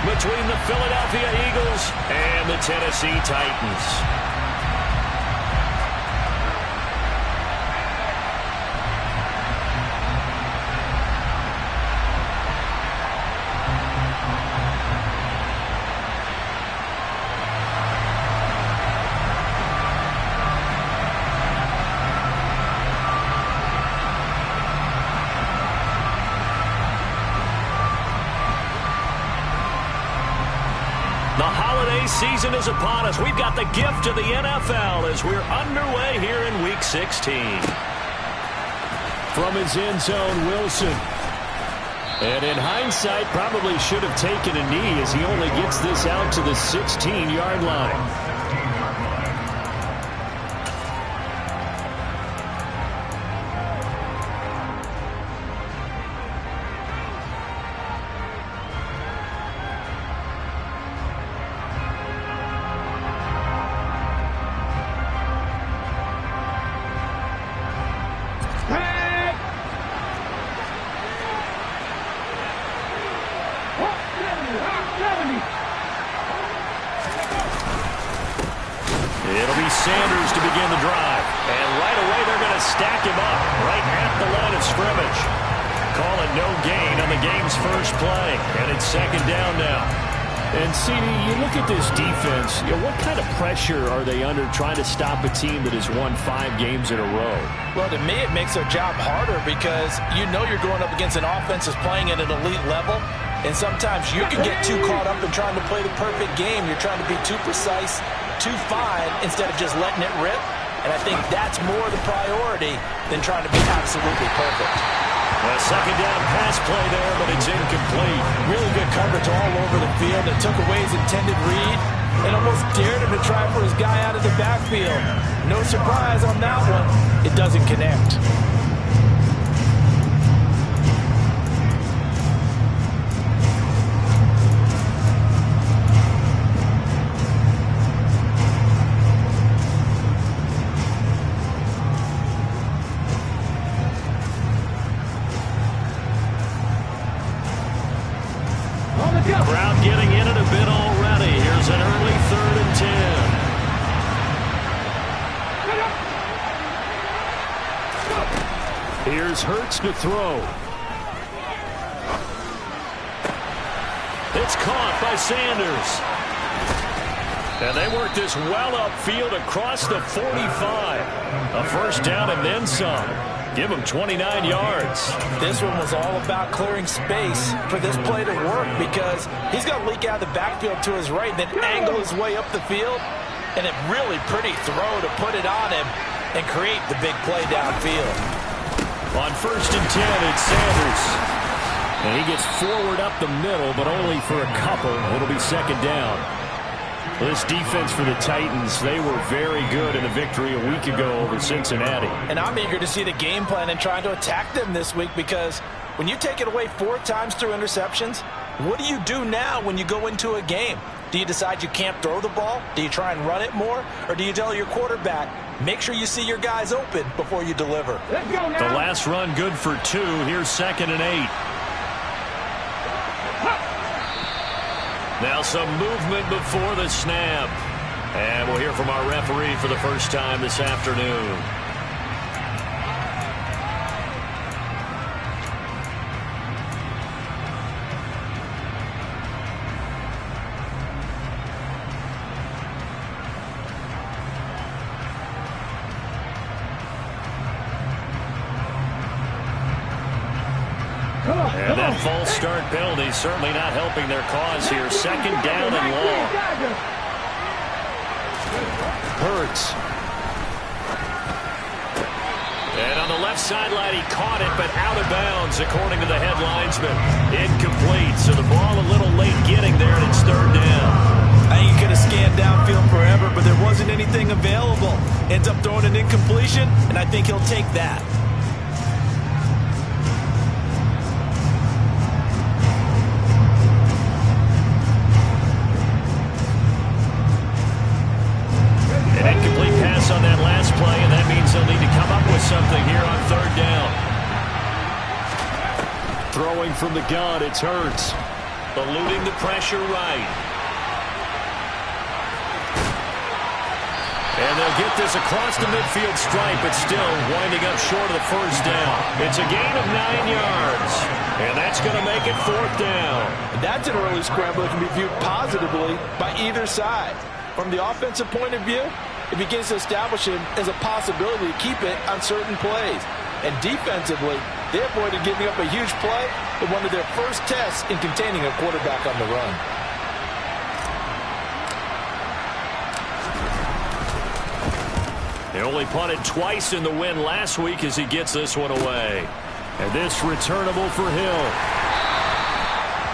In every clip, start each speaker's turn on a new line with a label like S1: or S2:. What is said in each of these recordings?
S1: between the Philadelphia Eagles and the Tennessee Titans. The holiday season is upon us. We've got the gift of the NFL as we're underway here in Week 16.
S2: From his end zone, Wilson. And in hindsight, probably should have taken a knee as he only gets this out to the 16-yard line.
S1: It'll be Sanders to begin the drive. And right away, they're going to stack him up right at the line of scrimmage. Call it no gain on the game's first play. And it's second down now.
S2: And, CD, you look at this defense, what kind of pressure are they under trying to stop a team that has won 5 games in a row?
S3: Well, to me, it makes their job harder because you know you're going up against an offense that's playing at an elite level. And sometimes you can get too caught up in trying to play the perfect game. You're trying to be too precise, too fine, instead of just letting it rip. And I think that's more the priority than trying to be absolutely perfect.
S1: A second down pass play there, but it's incomplete.
S3: Really good coverage all over the field. It took away his intended read and almost dared him to try for his guy out of the backfield. No surprise on that one. It doesn't connect.
S1: Crowd getting in it a bit already. Here's an early 3rd and 10.
S2: Here's Hurts to throw.
S1: It's caught by Sanders. And they work this well upfield across the 45. A first down and then some. Give him 29 yards.
S3: This one was all about clearing space for this play to work because he's going to leak out of the backfield to his right, then angle his way up the field. And a really pretty throw to put it on him and create the big play downfield.
S1: On 1st and 10, it's Sanders.
S2: And he gets forward up the middle, but only for a couple. It'll be second down. Well, this defense for the Titans, they were very good in a victory a week ago over Cincinnati.
S3: And I'm eager to see the game plan and trying to attack them this week because when you take it away 4 times through interceptions, what do you do now when you go into a game? Do you decide you can't throw the ball? Do you try and run it more? Or do you tell your quarterback, make sure you see your guys open before you deliver?
S1: The last run good for 2. Here's 2nd and 8. Now some movement before the snap. And we'll hear from our referee for the first time this afternoon. And that false start penalty certainly not helping their cause here. Second down and long.
S2: Hurts.
S1: And on the left sideline, he caught it, but out of bounds, according to the head linesman. Incomplete, so the ball a little late getting there, and it's 3rd down.
S3: I think he could have scanned downfield forever, but there wasn't anything available. Ends up throwing an incompletion, and I think he'll take that.
S1: An incomplete pass on that last play, and that means they'll need to come up with something here on 3rd down.
S2: Throwing from the gun, it's Hurts.
S1: eluding the pressure right. And they'll get this across the midfield stripe, but still winding up short of the first down. It's a gain of 9 yards, and that's going to make it 4th down.
S3: That's an early scramble that can be viewed positively by either side. From the offensive point of view, it begins to establish it as a possibility to keep it on certain plays. And defensively, they avoided giving up a huge play in one of their first tests in containing a quarterback on the run.
S1: They only punted twice in the win last week as he gets this one away.
S2: And this returnable for Hill.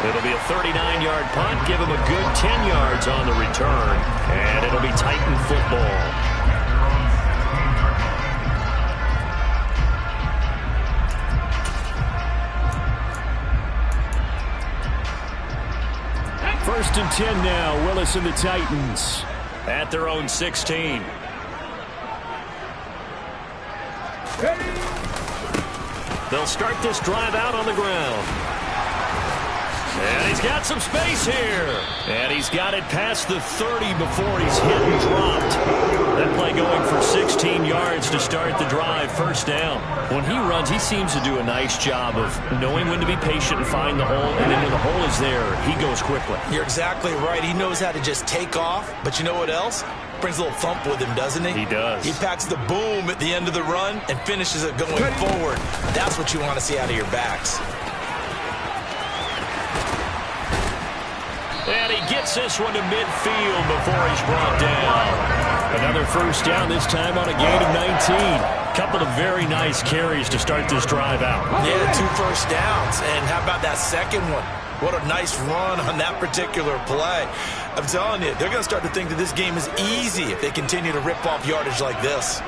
S1: It'll be a 39-yard punt. Give him a good 10 yards on the return. And it'll be Titan football.
S2: First and 10 now. Willis and the Titans.
S1: At their own 16. They'll start this drive out on the ground. And he's got some space here. And he's got it past the 30 before he's hit and dropped. That play going for 16 yards to start the drive. First down.
S2: When he runs, he seems to do a nice job of knowing when to be patient and find the hole. And then when the hole is there, he goes quickly.
S3: You're exactly right. He knows how to just take off. But you know what else? Brings a little thump with him, doesn't he?
S1: He does.
S3: He packs the boom at the end of the run and finishes it going forward. That's what you want to see out of your backs.
S1: And he gets this one to midfield before he's brought down.
S2: Another first down, this time on a gain of 19.
S1: Couple of very nice carries to start this drive out.
S3: Yeah, 2 first downs. And how about that second one? What a nice run on that particular play. I'm telling you, they're going to start to think that this game is easy if they continue to rip off yardage like this.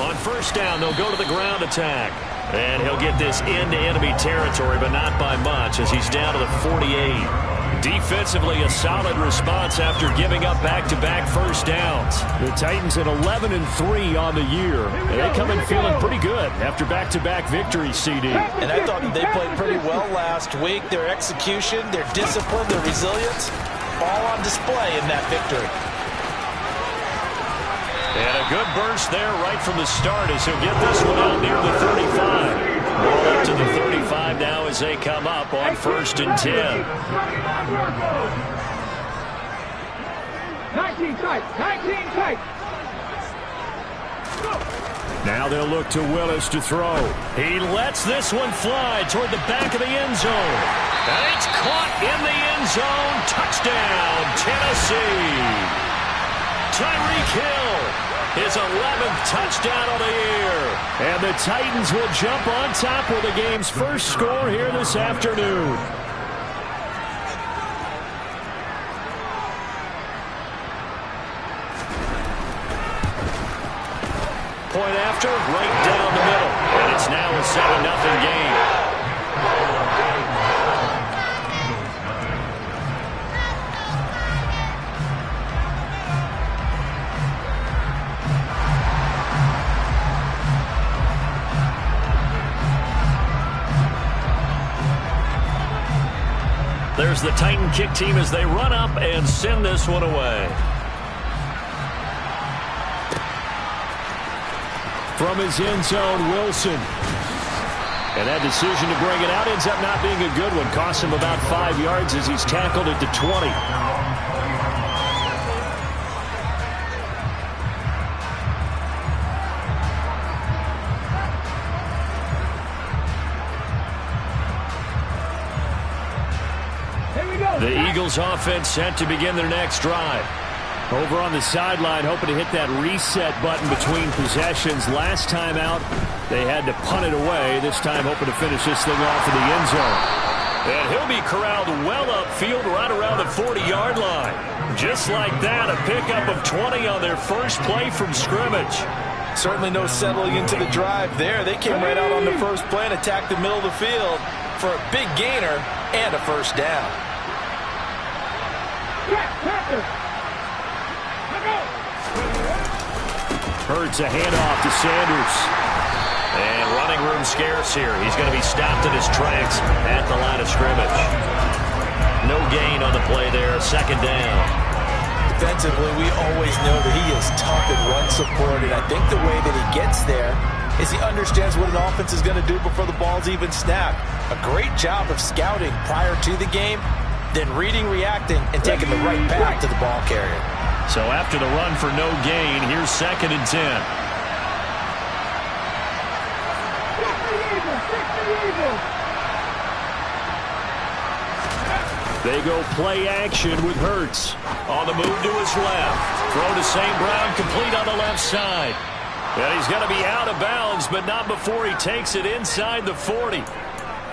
S1: On first down, they'll go to the ground attack. And he'll get this into enemy territory, but not by much as he's down to the 48. Defensively, a solid response after giving up back-to-back first downs.
S2: The Titans at 11-3 on the year. And they come in feeling pretty good after back-to-back victories, CD.
S3: And I thought that they played pretty well last week. Their execution, their discipline, their resilience, all on display in that victory.
S1: And a good burst there right from the start as he'll get this one out near the 35. Ball up to the 35 now as they come up on first and 10.
S4: 19 tight, 19 tight.
S2: Now they'll look to Willis to throw.
S1: He lets this one fly toward the back of the end zone. And it's caught in the end zone. Touchdown, Tennessee. Tyreek Hill, his 11th touchdown of the year.
S2: And the Titans will jump on top with the game's first score here this afternoon.
S1: Point after, right down the middle. And it's now a 7-0 game. There's the Titan kick team as they run up and send this one away.
S2: From his end zone, Wilson. And that decision to bring it out ends up not being a good one. Costs him about 5 yards as he's tackled at the 20.
S1: The Eagles offense set to begin their next drive.
S2: Over on the sideline, hoping to hit that reset button between possessions. Last time out, they had to punt it away. This time, hoping to finish this thing off in the end zone.
S1: And he'll be corralled well upfield right around the 40-yard line. Just like that, a pickup of 20 on their first play from scrimmage.
S3: Certainly no settling into the drive there. They came right out on the first play and attacked the middle of the field for a big gainer and a first down.
S2: Hurts a handoff to Sanders.
S1: And running room scarce here. He's going to be stopped in his tracks at the line of scrimmage. No gain on the play there. Second down.
S3: Defensively, we always know that he is tough in run support, and I think the way that he gets there is he understands what an offense is going to do before the ball's even snapped. A great job of scouting prior to the game, then reading, reacting, and taking the right path to the ball carrier.
S2: So after the run for no gain, here's 2nd and 10. They go play action with Hurts. On the move to his left. Throw to St. Brown, complete on the left side. And he's going to be out of bounds, but not before he takes it inside the 40.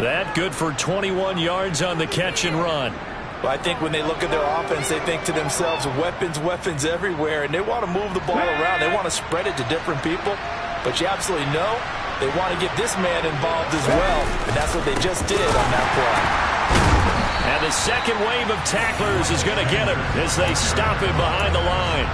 S2: That good for 21 yards on the catch and run.
S3: Well, I think when they look at their offense, they think to themselves, weapons, weapons everywhere, and they want to move the ball around. They want to spread it to different people, but you absolutely know they want to get this man involved as well, and that's what they just did on that play.
S2: And the second wave of tacklers is going to get him as they stop him behind the line.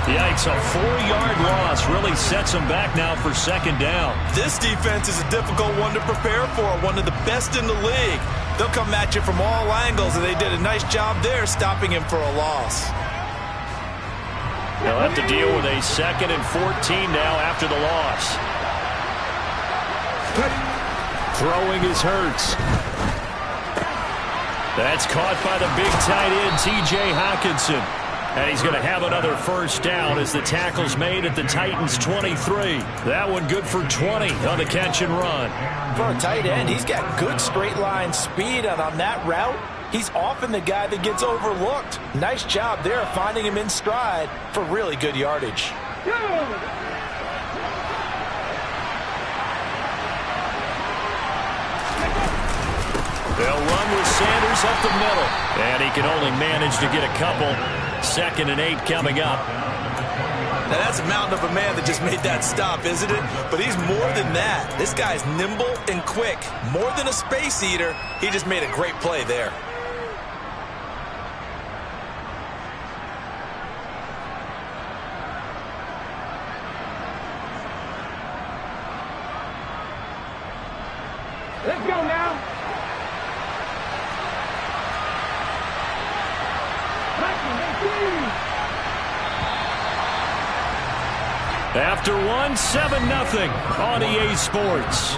S2: Yikes, a 4-yard loss really sets him back now for 2nd down.
S3: This defense is a difficult one to prepare for, one of the best in the league. They'll come at you from all angles, and they did a nice job there stopping him for a loss.
S2: They'll have to deal with a 2nd and 14 now after the loss. Throwing is Hurts. That's caught by the big tight end, T.J. Hockenson. And he's going to have another first down as the tackle's made at the Titans' 23. That one good for 20 on the catch and run.
S3: For a tight end, he's got good straight line speed, and on that route, he's often the guy that gets overlooked. Nice job there finding him in stride for really good yardage.
S2: They'll run with Sanders up the middle. And he can only manage to get a couple. 2nd and 8 coming up.
S3: Now that's a mountain of a man that just made that stop, isn't it? But he's more than that. This guy's nimble and quick. More than a space eater, he just made a great play there.
S4: Let's go now.
S2: After 1, 7-0 on EA Sports.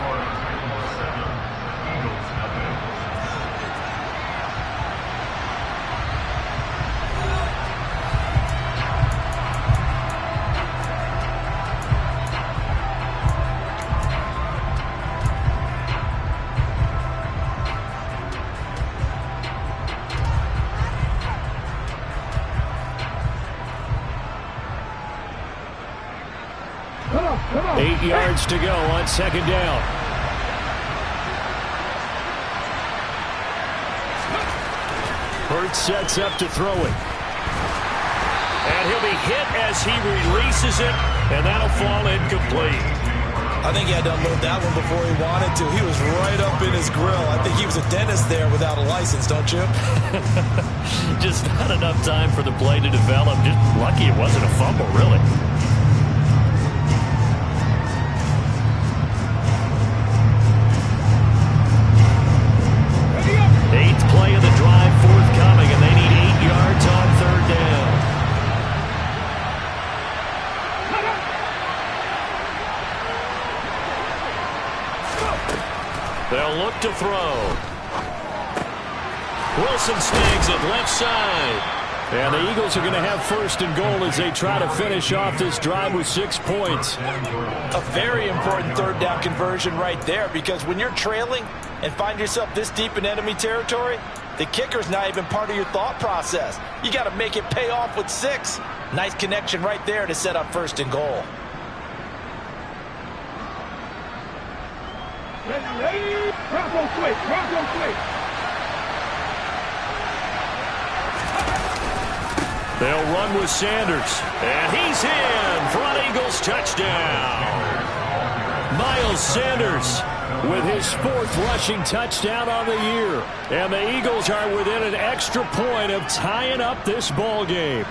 S4: Come on.
S2: 8 yards to go on 2nd down. Hurts sets up to throw it. And he'll be hit as he releases it, and that'll fall incomplete.
S3: I think he had to unload that one before he wanted to. He was right up in his grill. I think he was a dentist there without a license, don't you?
S2: Just not enough time for the play to develop. Just lucky it wasn't a fumble, really. Eighth play of the drive forthcoming, and they need 8 yards on 3rd down. They'll look to throw. Wilson snags it left side. And the Eagles are going to have 1st and goal as they try to finish off this drive with 6 points.
S3: A very important 3rd down conversion right there, because when you're trailing and find yourself this deep in enemy territory, the kicker's not even part of your thought process. You got to make it pay off with 6. Nice connection right there to set up 1st and goal.
S4: Bronco switch.
S2: They'll run with Sanders. And he's in for an Eagles touchdown. Miles Sanders with his 4th rushing touchdown on the year. And the Eagles are within an extra point of tying up this ball game.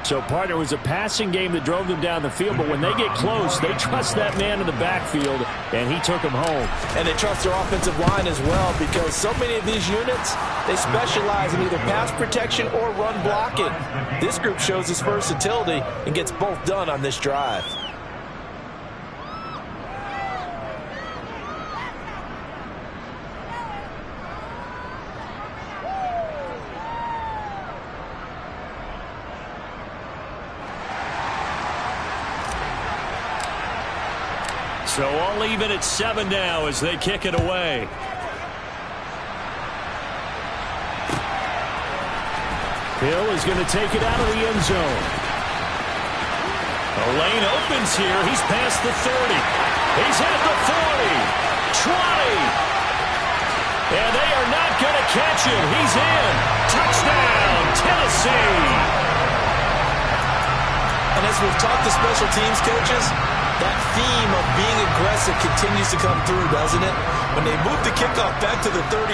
S2: So, partner, it was a passing game that drove them down the field, but when they get close, they trust that man in the backfield, and he took them home.
S3: And they trust their offensive line as well, because so many of these units, they specialize in either pass protection or run blocking. This group shows its versatility and gets both done on this drive.
S1: So all even at 7 now as they kick it away.
S2: Hill is going to take it out of the end zone.
S1: A lane opens here. He's past the 30. He's at the 40. 20. And they are not going to catch him. He's in. Touchdown, Tennessee.
S3: And as we've talked to special teams coaches, that theme of being aggressive continues to come through, doesn't it? When they moved the kickoff back to the 35,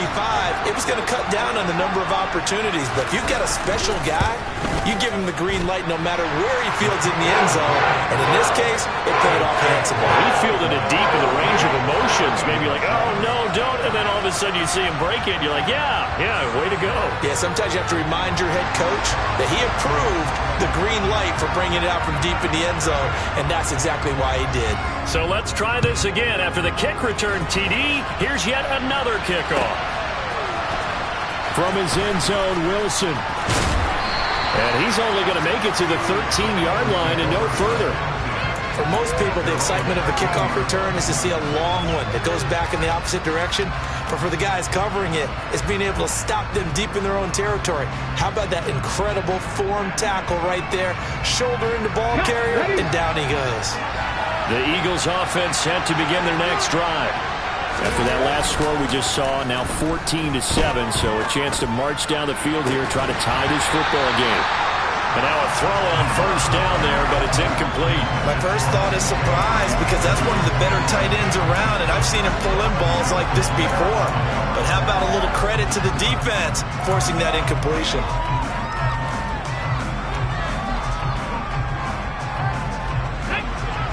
S3: it was going to cut down on the number of opportunities. But if you've got a special guy, you give him the green light no matter where he fields in the end zone. And in this case, it paid off handsomely.
S1: He fielded it deep in the range of emotions. Maybe like, oh, no, don't. And then all of a sudden you see him break it. And you're like, yeah, way to go.
S3: Yeah, sometimes you have to remind your head coach that he approved the green light for bringing it out from deep in the end zone. And that's exactly why he did.
S1: So let's try this again. After the kick return TD, here's yet another kickoff.
S2: From his end zone, Wilson.
S1: And he's only going to make it to the 13-yard line and no further.
S3: For most people, the excitement of the kickoff return is to see a long one that goes back in the opposite direction. But for the guys covering it, it's being able to stop them deep in their own territory. How about that incredible form tackle right there? Shoulder into ball carrier, and down he goes.
S1: The Eagles offense set to begin their next drive.
S2: After that last score we just saw, now 14-7, so a chance to march down the field here, try to tie this football game.
S1: And now a throw on first down there, but it's incomplete.
S3: My first thought is surprise, because that's one of the better tight ends around, and I've seen him pull in balls like this before. But how about a little credit to the defense forcing that incompletion?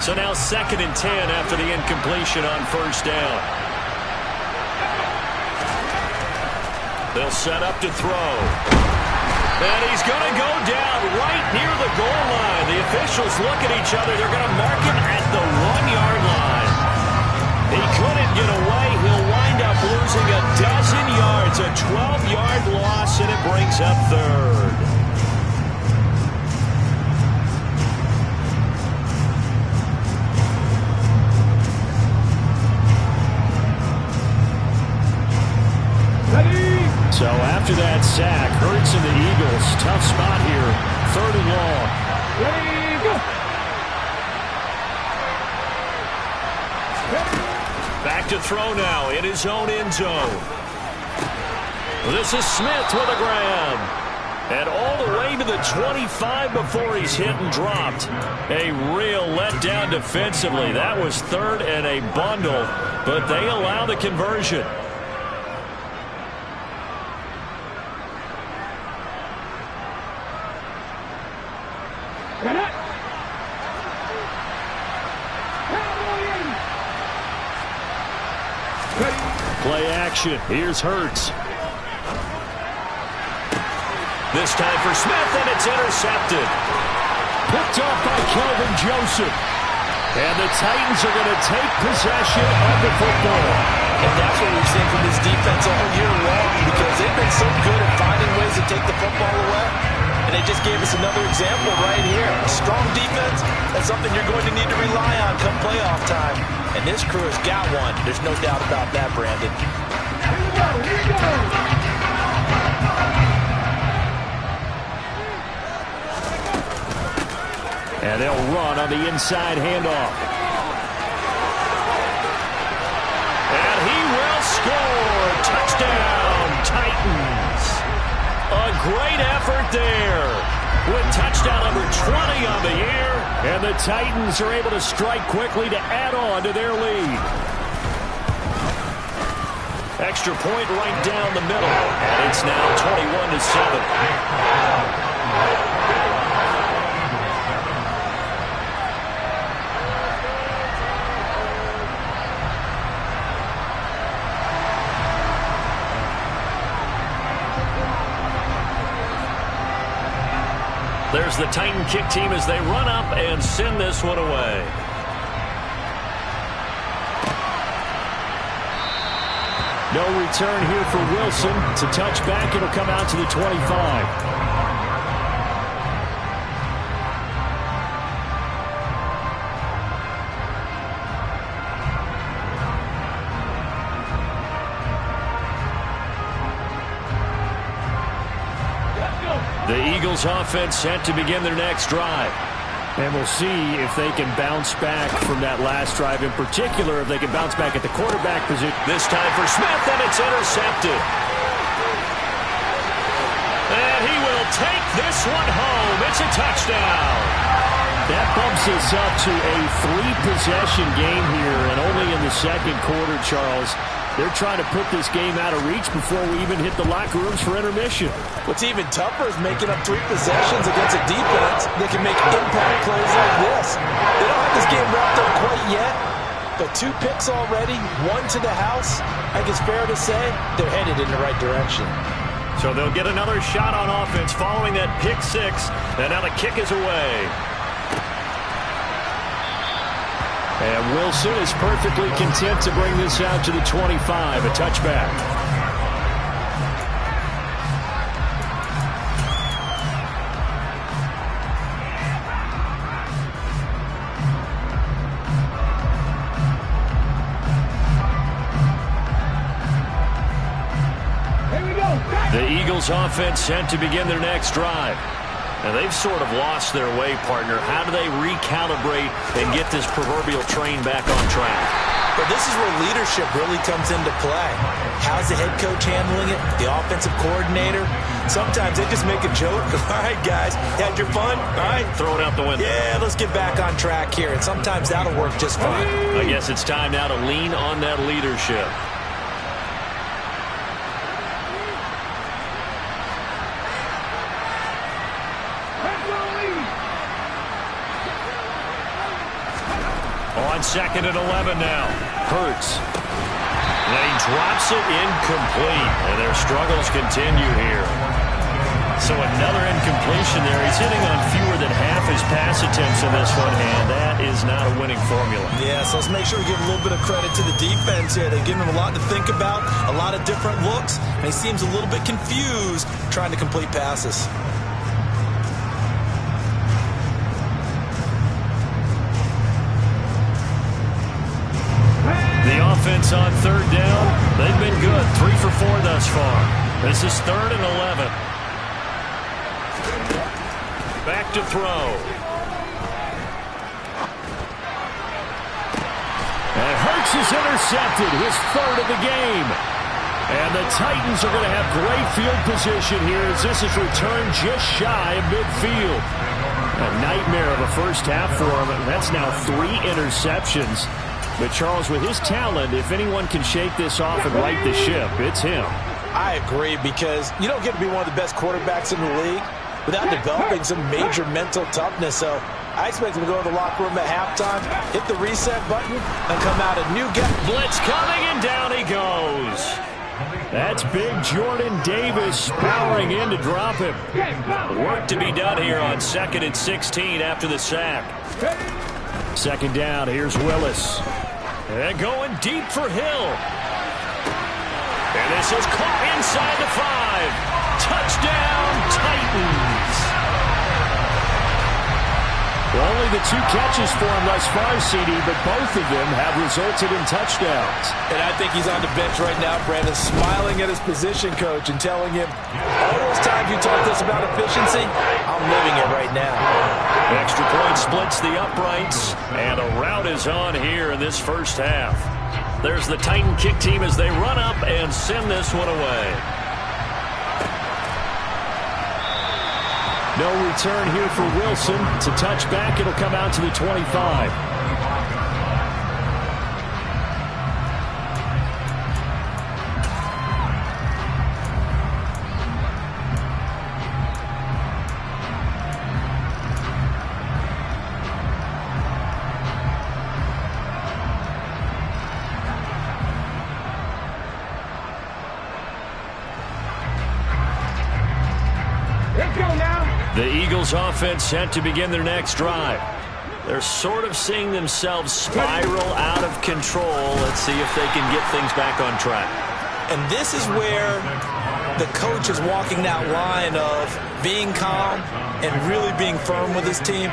S1: So now 2nd and 10 after the incompletion on first down. They'll set up to throw. And he's going to go down right near the goal line. The officials look at each other. They're going to mark him at the 1-yard line. He couldn't get away. He'll wind up losing a dozen yards. A 12-yard loss, and it brings up 3rd.
S2: So after that sack, Hurts and the Eagles, tough spot here, 3rd and long.
S4: Ready, go.
S1: Back to throw now in his own end zone. This is Smith with a grab. And all the way to the 25 before he's hit and dropped. A real letdown defensively. That was 3rd and a bundle, but they allow the conversion.
S2: Play action. Here's Hurts.
S1: This time for Smith, and it's intercepted.
S2: Picked off by Kelvin Joseph. And the Titans are going to take possession of the football.
S3: And that's what we've seen from this defense all year long, because they've been so good at finding ways to take the football away. And they just gave us another example right here. A strong defense, that's something you're going to need to rely on come playoff time. And this crew has got one. There's no doubt about that, Brandon.
S4: Here we go.
S2: And they'll run on the inside handoff.
S1: And he will score. Touchdown, Titans. A great effort there. With touchdown number 20 on the year.
S2: And the Titans are able to strike quickly to add on to their lead.
S1: Extra point right down the middle. And it's now 21-7. There's the Titan kick team as they run up and send this one away.
S2: No return here for Wilson. It's a touchback. It'll come out to the 25.
S1: The Eagles offense set to begin their next drive.
S2: And we'll see if they can bounce back from that last drive. In particular, if they can bounce back at the quarterback position.
S1: This time for Smith, and it's intercepted. And he will take this one home. It's a touchdown.
S2: That bumps us up to a 3-possession game here, and only in the second quarter, Charles. They're trying to put this game out of reach before we even hit the locker rooms for intermission.
S3: What's even tougher is making up 3 possessions against a defense that can make impact plays like this. They don't have this game wrapped up quite yet, but 2 picks already, 1 to the house. I think it's fair to say they're headed in the right direction.
S1: So they'll get another shot on offense following that pick 6, and now the kick is away.
S2: And Wilson is perfectly content to bring this out to the 25, a touchback.
S4: Here we go.
S1: The Eagles offense set to begin their next drive. Now, they've sort of lost their way, partner. How do they recalibrate and get this proverbial train back on track?
S3: But this is where leadership really comes into play. How's the head coach handling it? The offensive coordinator? Sometimes they just make a joke. All right, guys, had your fun? All right.
S1: Throw it out the window.
S3: Yeah, let's get back on track here. And sometimes that'll work just fine.
S1: I guess it's time now to lean on that leadership. On 2nd and 11 now. Hurts. And he drops it incomplete. And their struggles continue here. So another incompletion there. He's hitting on fewer than half his pass attempts in this one, and that is not a winning formula.
S3: Yeah, so let's make sure we give a little bit of credit to the defense here. They've given him a lot to think about, a lot of different looks, and he seems a little bit confused trying to complete passes.
S1: The offense on 3rd down, they've been good. 3 for 4 thus far. This is 3rd and 11. Back to throw.
S2: And Hurts is intercepted, his 3rd of the game. And the Titans are going to have great field position here as this is returned just shy of midfield. A nightmare of a first half for him. That's now 3 interceptions. But Charles, with his talent, if anyone can shake this off and right the ship, it's him.
S3: I agree, because you don't get to be one of the best quarterbacks in the league without developing some major mental toughness. So I expect him to go to the locker room at halftime, hit the reset button, and come out a new guy.
S1: Blitz coming, and down he goes.
S2: That's big Jordan Davis powering in to drop him.
S1: Work to be done here on 2nd and 16 after the sack.
S2: 2nd down, here's Willis.
S1: And going deep for Hill. And this is caught inside the 5. Touchdown, Titans.
S2: Only the 2 catches for him thus far, CD, but both of them have resulted in touchdowns.
S3: And I think he's on the bench right now, Brandon, smiling at his position coach and telling him, all those times you talked to us about efficiency, I'm living it right now.
S1: Extra point splits the uprights, and a rout is on here in this first half. There's the Titan kick team as they run up and send this one away.
S2: No return here for Wilson. It's a touchback. It'll come out to the 25.
S4: Let's go now.
S2: The Eagles offense set to begin their next drive. They're sort of seeing themselves spiral out of control. Let's see if they can get things back on track.
S3: And this is where the coach is walking that line of being calm and really being firm with his team.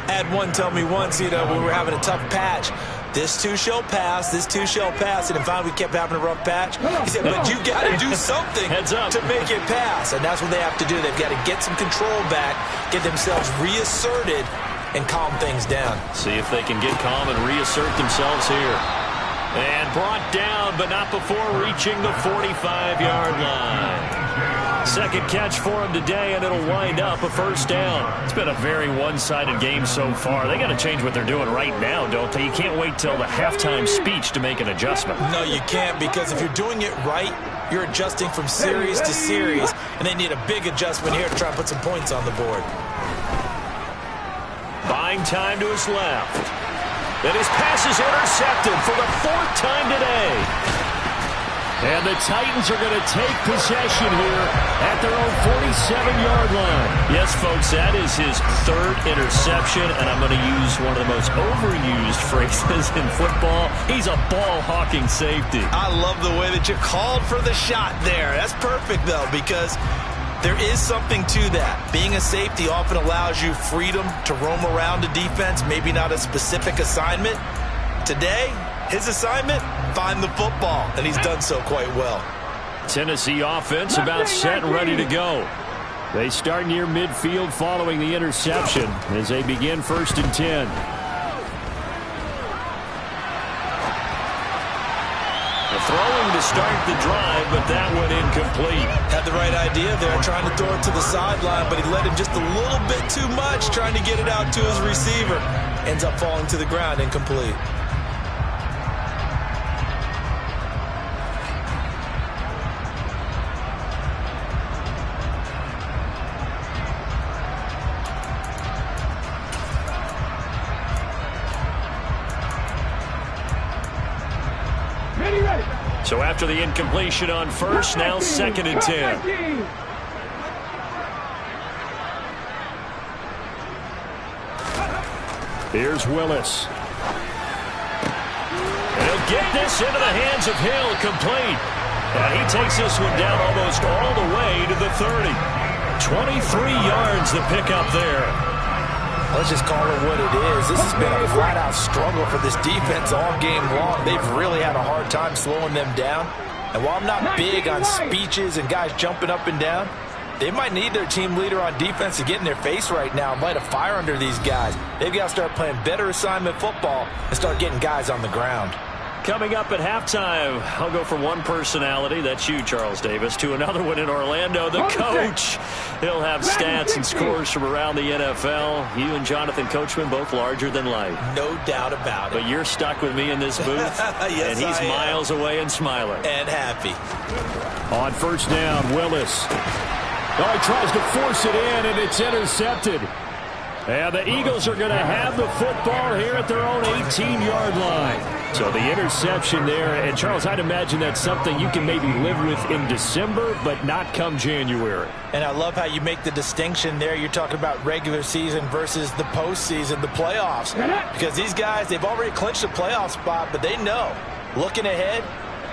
S3: I had one tell me once, when we were having a tough patch, this too shall pass, this too shall pass. And finally we kept having a rough patch. He said, but you got to do something to make it pass. And that's what they have to do. They've got to get some control back, get themselves reasserted, and calm things down.
S2: See if they can get calm and reassert themselves here. And brought down, but not before reaching the 45-yard line. Second catch for him today, and it'll wind up a first down. It's been a very one-sided game so far. They got to change what they're doing right now, don't they? You can't wait till the halftime speech to make an adjustment.
S3: No, you can't, because if you're doing it right, you're adjusting from series to series, and they need a big adjustment here to try and put some points on the board.
S2: Buying time to his left. And his pass is intercepted for the fourth time today. And the Titans are going to take possession here at their own 47-yard line. Yes, folks, that is his third interception, and I'm going to use one of the most overused phrases in football. He's a ball-hawking safety.
S3: I love the way that you called for the shot there. That's perfect, though, because there is something to that. Being a safety often allows you freedom to roam around a defense, maybe not a specific assignment. Today, his assignment, find the football, and he's done so quite well.
S2: Tennessee offense about set and ready to go. They start near midfield following the interception as they begin 1st and 10. Throwing to start the drive, but that went incomplete.
S3: Had the right idea there, trying to throw it to the sideline, but he let him just a little bit too much, trying to get it out to his receiver. Ends up falling to the ground, incomplete.
S2: So after the incompletion on first, now 2nd and 10. Here's Willis. And he'll get this into the hands of Hill, complete. And he takes this one down almost all the way to the 30. 23 yards the pickup there.
S3: Let's just call it what it is. This has been a flat-out struggle for this defense all game long. They've really had a hard time slowing them down. And while I'm not big on speeches and guys jumping up and down, they might need their team leader on defense to get in their face right now and light a fire under these guys. They've got to start playing better assignment football and start getting guys on the ground.
S2: Coming up at halftime, I'll go from one personality, that's you, Charles Davis, to another one in Orlando, the coach. He'll have stats and scores from around the NFL. You and Jonathan Coachman, both larger than life.
S3: No doubt about it.
S2: But you're stuck with me in this booth,
S3: yes,
S2: and he's miles away and smiling.
S3: And happy.
S2: On first down, Willis. Oh, he tries to force it in, and it's intercepted. And the Eagles are going to have the football here at their own 18-yard line. So the interception there, and Charles, I'd imagine that's something you can maybe live with in December, but not come January.
S3: And I love how you make the distinction there. You're talking about regular season versus the postseason, the playoffs. Because these guys, they've already clinched a playoff spot, but they know, looking ahead,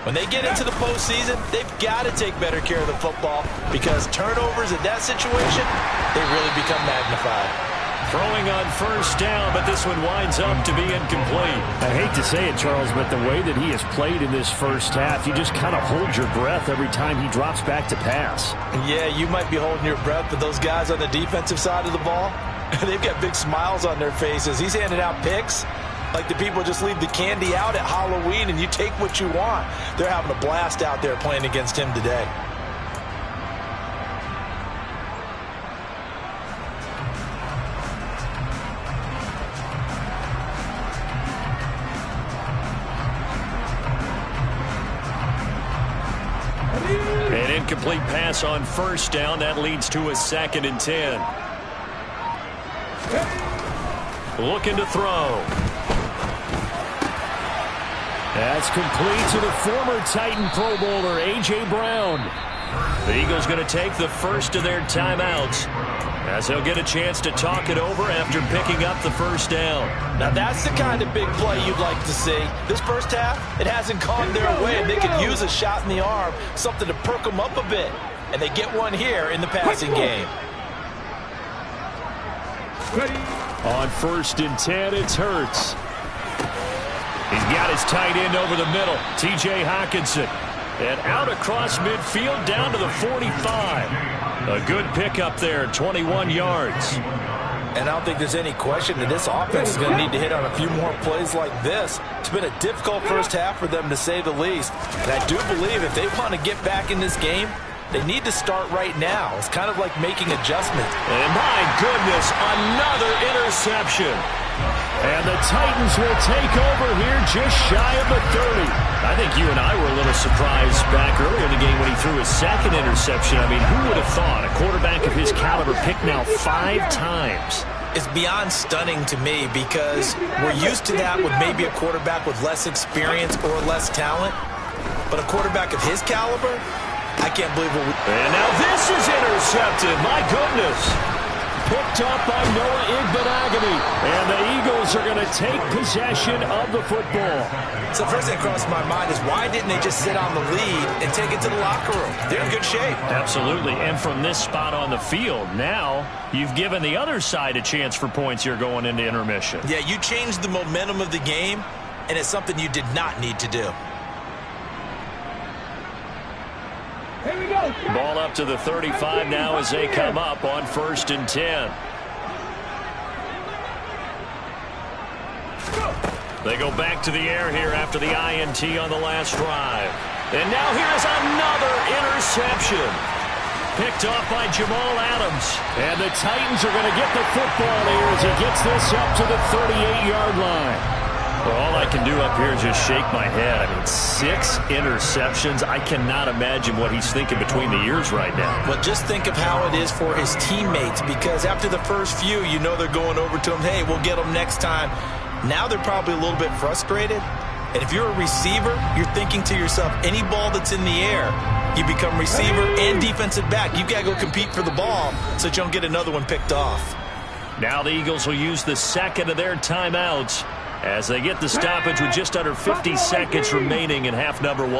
S3: when they get into the postseason, they've got to take better care of the football because turnovers in that situation, they really become magnified.
S2: Throwing on first down, but this one winds up to be incomplete. I hate to say it, Charles, but the way that he has played in this first half, you just kind of hold your breath every time he drops back to pass.
S3: Yeah, you might be holding your breath, but those guys on the defensive side of the ball, they've got big smiles on their faces. He's handing out picks like the people just leave the candy out at Halloween and you take what you want. They're having a blast out there playing against him today.
S2: An incomplete pass on first down. That leads to a 2nd and 10. Looking to throw. That's complete to the former Titan Pro Bowler, A.J. Brown.
S1: The Eagles going to take the first of their timeouts as they'll get a chance to talk it over after picking up the first down.
S3: Now that's the kind of big play you'd like to see. This first half, it hasn't gone their way, and they could use a shot in the arm, something to perk them up a bit. And they get one here in the passing game.
S2: On 1st and 10, it's Hurts.
S1: He's got his tight end over the middle, T.J. Hockenson. And out across midfield down to the 45. A good pickup there, 21 yards.
S3: And I don't think there's any question that this offense is going to need to hit on a few more plays like this. It's been a difficult first half for them, to say the least. And I do believe if they want to get back in this game, they need to start right now. It's kind of like making adjustments.
S1: And my goodness, another interception.
S2: And the Titans will take over here just shy of the 30.
S1: I think you and I were a little surprised back earlier in the game when he threw his second interception. I mean, who would have thought a quarterback of his caliber picked now 5 times?
S3: It's beyond stunning to me because we're used to that with maybe a quarterback with less experience or less talent. But a quarterback of his caliber, I can't believe what we...
S1: And now this is intercepted. My goodness.
S2: Picked up by Noah Igbinoghene. And the Eagles are going to take possession of the football.
S3: So first thing that crossed my mind is why didn't they just sit on the lead and take it to the locker room? They're in good shape.
S1: Absolutely. And from this spot on the field, now you've given the other side a chance for points here going into intermission.
S3: Yeah, you changed the momentum of the game, and it's something you did not need to do.
S4: Here we go.
S1: Ball up to the 35 now as they come up on 1st and 10. They go back to the air here after the INT on the last drive. And now here's another interception. Picked off by Jamal Adams.
S2: And the Titans are going to get the football here as he gets this up to the 38-yard line.
S1: Well, all I can do up here is just shake my head. I mean, 6 interceptions. I cannot imagine what he's thinking between the ears right now.
S3: Well, just think of how it is for his teammates, because after the first few, you know they're going over to him, hey, we'll get them next time. Now they're probably a little bit frustrated. And if you're a receiver, you're thinking to yourself, any ball that's in the air, you become receiver and defensive back. You've got to go compete for the ball so that you don't get another one picked off.
S1: Now the Eagles will use the second of their timeouts as they get the stoppage with just under 50 seconds remaining in half number 1.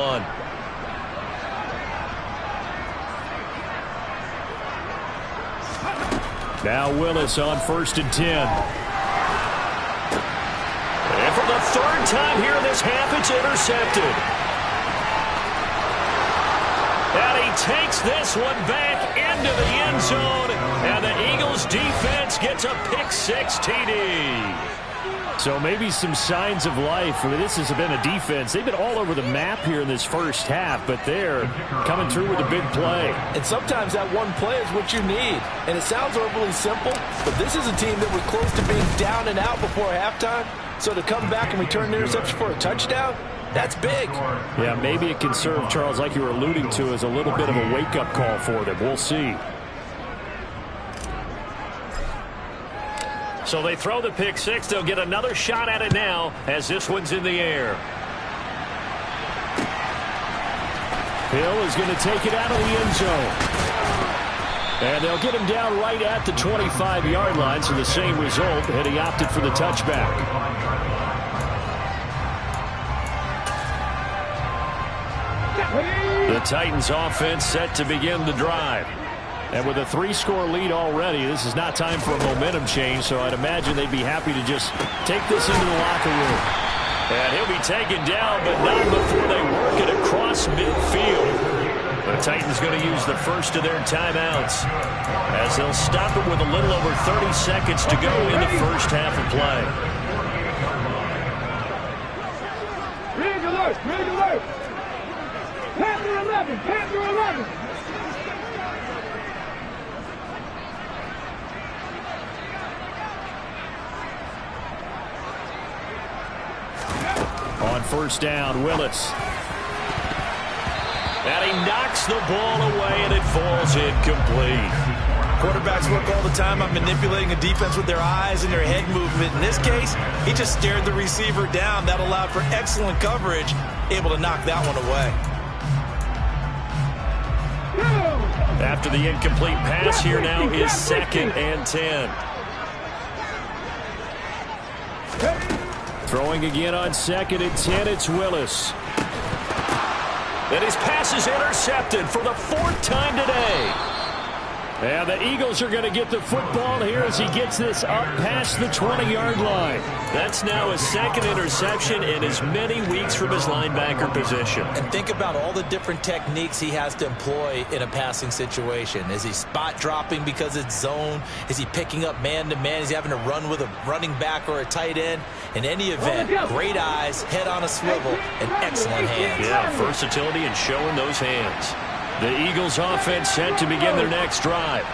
S2: Now Willis on 1st and 10.
S1: And for the 3rd time here in this half, it's intercepted. And he takes this one back into the end zone. And the Eagles defense gets a pick-6 TD.
S2: So maybe some signs of life. I mean, this has been a defense. They've been all over the map here in this first half, but they're coming through with a big play.
S3: And sometimes that one play is what you need. And it sounds overly simple, but this is a team that was close to being down and out before halftime. So to come back and return the interception for a touchdown, that's big.
S2: Yeah, maybe it can serve, Charles, like you were alluding to, as a little bit of a wake-up call for them. We'll see.
S1: So they throw the pick-6. They'll get another shot at it now as this one's in the air.
S2: Hill is going to take it out of the end zone. And they'll get him down right at the 25-yard line, so the same result, and he opted for the touchback.
S1: The Titans offense set to begin the drive.
S2: And with a 3-score lead already, this is not time for a momentum change, so I'd imagine they'd be happy to just take this into the locker room.
S1: And he'll be taken down, but not before they work it across midfield. The Titans going to use the first of their timeouts as they'll stop it with a little over 30 seconds to go in the first half of play.
S4: Red alert! Red alert! Panther 11! Panther 11!
S2: On 1st down, Willis.
S1: And he knocks the ball away, and it falls incomplete.
S3: Quarterbacks work all the time on manipulating a defense with their eyes and their head movement. In this case, he just stared the receiver down. That allowed for excellent coverage, able to knock that one away.
S1: After the incomplete pass, here now is 2nd and 10.
S2: Throwing again on 2nd and 10, it's Willis.
S1: And his pass is intercepted for the 4th time today.
S2: And the Eagles are going to get the football here as he gets this up past the 20-yard line.
S1: That's now his 2nd interception in as many weeks from his linebacker position.
S3: And think about all the different techniques he has to employ in a passing situation. Is he spot dropping because it's zone? Is he picking up man-to-man? Is he having to run with a running back or a tight end? In any event, great eyes, head on a swivel, and excellent hands.
S1: Yeah, versatility and showing those hands.
S2: The Eagles offense set to begin their next drive.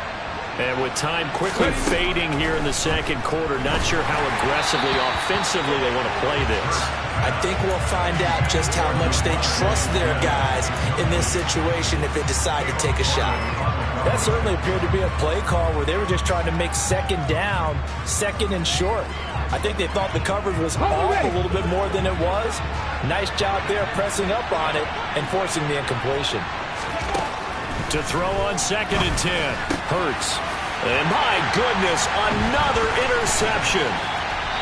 S1: And with time quickly fading here in the 2nd quarter, not sure how aggressively, offensively they want to play this.
S3: I think we'll find out just how much they trust their guys in this situation if they decide to take a shot. That certainly appeared to be a play call where they were just trying to make 2nd down, 2nd and short. I think they thought the coverage was off a little bit more than it was. Nice job there pressing up on it and forcing the incompletion.
S1: To throw on 2nd and 10. Hurts. And my goodness, another interception.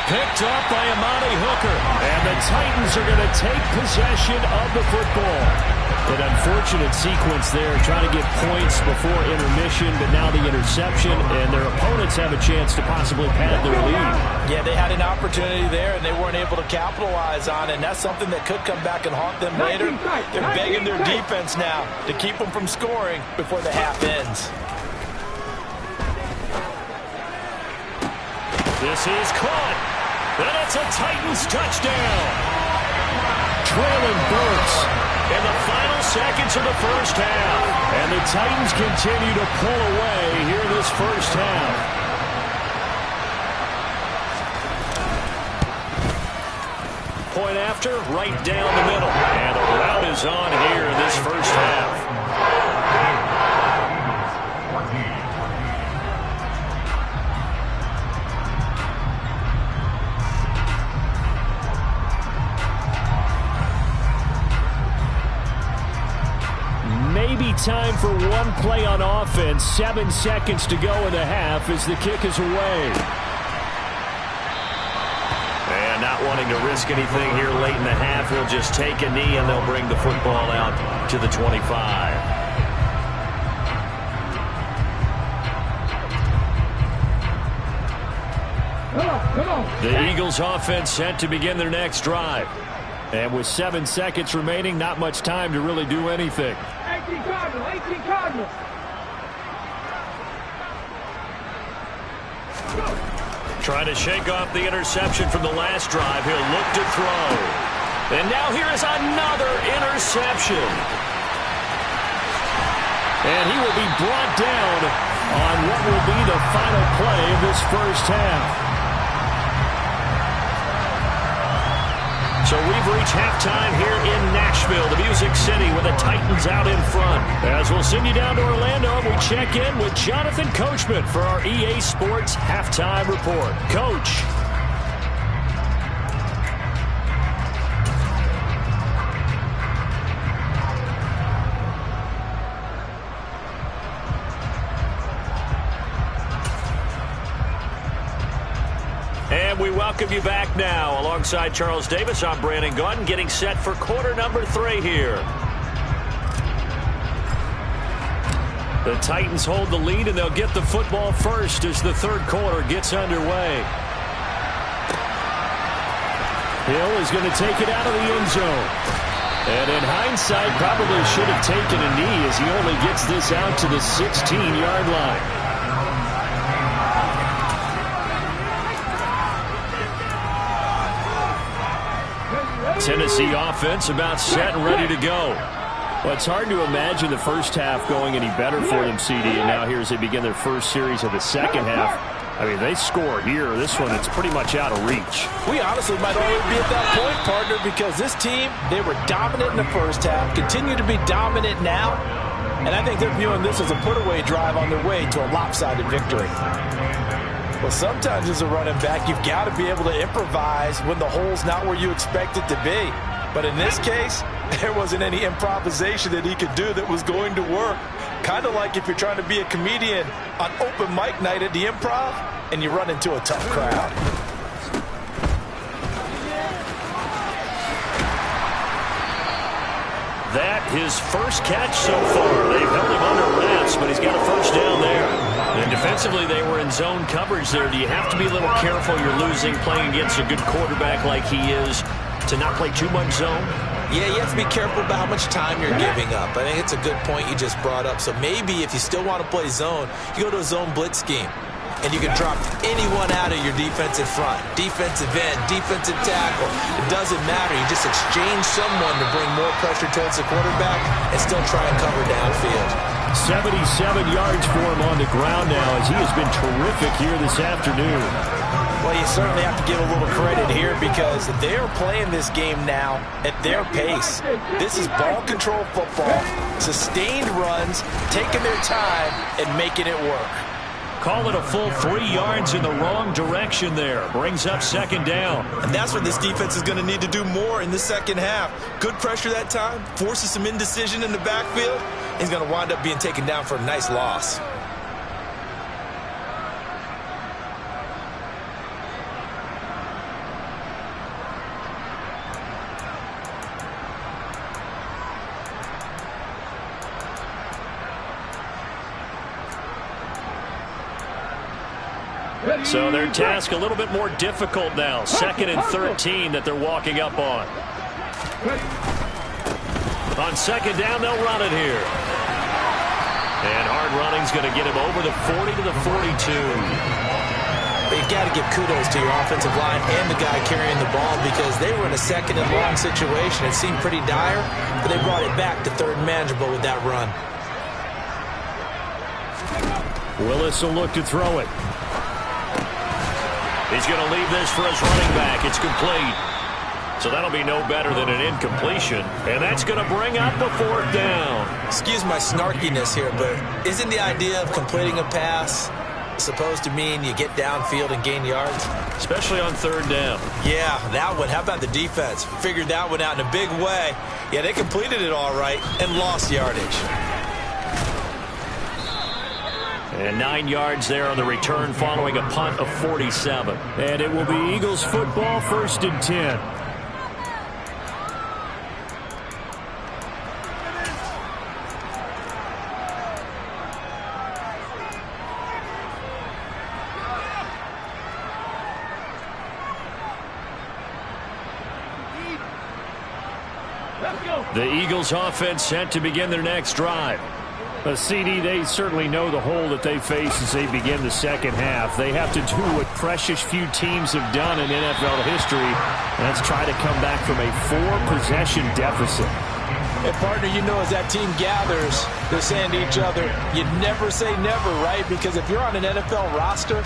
S2: Picked up by Amani Hooker. And the Titans are going to take possession of the football. An unfortunate sequence there, trying to get points before intermission, but now the interception, and their opponents have a chance to possibly pad their lead.
S3: Yeah, they had an opportunity there, and they weren't able to capitalize on it, and that's something that could come back and haunt them later. They're begging their defense now to keep them from scoring before the half ends.
S1: This is caught, and it's a Titans touchdown.
S2: Traylon Burks
S1: in the final seconds of the first half.
S2: And the Titans continue to pull away here in this first half.
S1: Point after, right down the middle. And the route is on here in this first half.
S2: Maybe time for one play on offense. 7 seconds to go in the half as the kick is away.
S1: And not wanting to risk anything here late in the half, he'll just take a knee and they'll bring the football out to the 25.
S2: The Eagles offense set to begin their next drive. And with 7 seconds remaining, not much time to really do anything.
S4: 18 Cardinals.
S1: Trying to shake off the interception from the last drive. He'll look to throw. And now here is another interception.
S2: And he will be brought down on what will be the final play of this first half.
S1: So we've reached halftime here in Nashville, the Music City, with the Titans out in front. As we'll send you down to Orlando, we check in with Jonathan Coachman for our EA Sports Halftime Report. Coach. And we welcome you back now. Alongside Charles Davis, I'm Brandon Gaudin, getting set for quarter number 3 here. The Titans hold the lead, and they'll get the football first as the third quarter gets underway.
S2: Hill is going to take it out of the end zone. And in hindsight, probably should have taken a knee as he only gets this out to the 16-yard line.
S1: Tennessee offense about set and ready to go.
S2: Well, it's hard to imagine the first half going any better for them, CD, and now here as they begin their first series of the second half. I mean, they score here. This one, it's pretty much out of reach.
S3: We honestly might already be at that point, partner, because this team, they were dominant in the first half, continue to be dominant now, and I think they're viewing this as a put-away drive on their way to a lopsided victory. Well, sometimes as a running back, you've got to be able to improvise when the hole's not where you expect it to be. But in this case, there wasn't any improvisation that he could do that was going to work. Kind of like if you're trying to be a comedian on open mic night at the Improv and you run into a tough crowd.
S1: That his first catch so far. They've held him under wraps, but he's got a first down there. And defensively, they were in zone coverage there. Do you have to be a little careful? You're losing, playing against a good quarterback like he is, to not play too much zone?
S3: Yeah, you have to be careful about how much time you're giving up. I think it's a good point you just brought up. So maybe if you still want to play zone, you go to a zone blitz scheme. And you can drop anyone out of your defensive front. Defensive end, defensive tackle. It doesn't matter. You just exchange someone to bring more pressure towards the quarterback and still try and cover downfield.
S2: 77 yards for him on the ground now as he has been terrific here this afternoon.
S3: Well, you certainly have to give a little credit here because they are playing this game now at their pace. This is ball control football, sustained runs, taking their time and making it work.
S1: Call it a full 3 yards in the wrong direction there. Brings up second down.
S3: And that's what this defense is going to need to do more in the second half. Good pressure that time, forces some indecision in the backfield. He's going to wind up being taken down for a nice loss.
S1: So their task a little bit more difficult now. 2nd and 13 that they're walking up on. On second down, they'll run it here. And hard running's going to get him over the 40 to the 42.
S3: You've got to give kudos to your offensive line and the guy carrying the ball because they were in a second and long situation. It seemed pretty dire, but they brought it back to third and manageable with that run.
S2: Willis will look to throw it.
S1: He's going to leave this for his running back. It's complete. So that'll be no better than an incompletion. And that's going to bring up the 4th down.
S3: Excuse my snarkiness here, but isn't the idea of completing a pass supposed to mean you get downfield and gain yards?
S1: Especially on 3rd down.
S3: Yeah, that one. How about the defense? Figured that one out in a big way. Yeah, they completed it all right and lost yardage.
S1: And 9 yards there on the return following a punt of 47.
S2: And it will be Eagles football, 1st and 10.
S1: The Eagles offense set to begin their next drive.
S2: CD, they certainly know the hole that they face as they begin the second half. They have to do what precious few teams have done in NFL history. That's try to come back from a 4-possession deficit.
S3: And partner, you know, as that team gathers, they're saying to each other, you never say never, right? Because if you're on an NFL roster,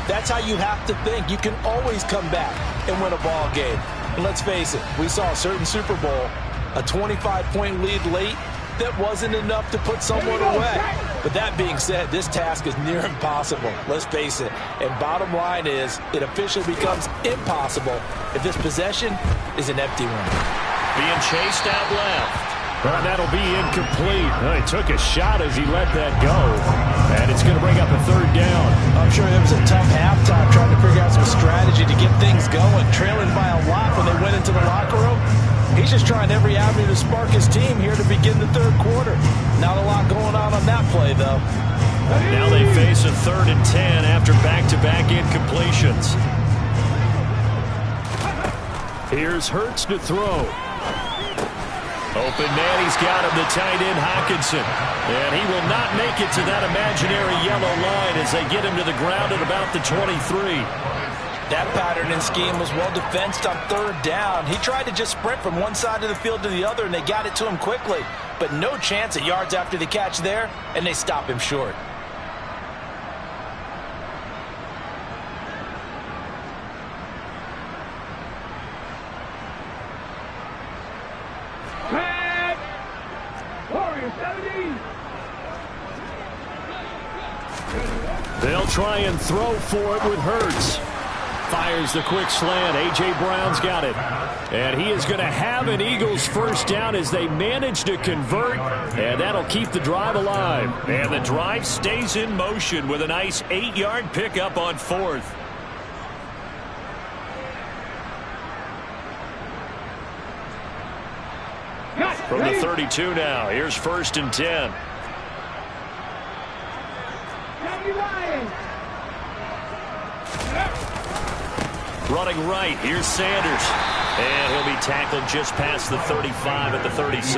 S3: that's how you have to think. You can always come back and win a ball game. And let's face it, we saw a certain Super Bowl, a 25-point lead late, that wasn't enough to put someone away. But that being said, this task is near impossible. Let's face it. And bottom line is, it officially becomes impossible if this possession is an empty one.
S1: Being chased out left.
S2: Well, that'll be incomplete. Well, he took a shot as he let that go. And it's going to bring up a 3rd down.
S3: I'm sure there was a tough halftime trying to figure out some strategy to get things going. Trailing by a lot when they went into the locker room. He's just trying every avenue to spark his team here to begin the 3rd quarter. Not a lot going on that play, though.
S1: Now they face a 3rd and 10 after back-to-back incompletions.
S2: Here's Hurts to throw.
S1: Open man, he's got him, the tight end Hockenson. And he will not make it to that imaginary yellow line as they get him to the ground at about the 23.
S3: That pattern and scheme was well defensed on 3rd down. He tried to just sprint from one side of the field to the other, and they got it to him quickly. But no chance at yards after the catch there, and they stop him short.
S2: They'll try and throw for it with Hurts. Fires the quick slant. A.J. Brown's got it. And he is going to have an Eagles first down as they manage to convert, and that'll keep the drive alive.
S1: And the drive stays in motion with a nice 8-yard pickup on 4th. From the 32 now, here's 1st and 10. Running right, here's Sanders. And he'll be tackled just past the 35 at the 36.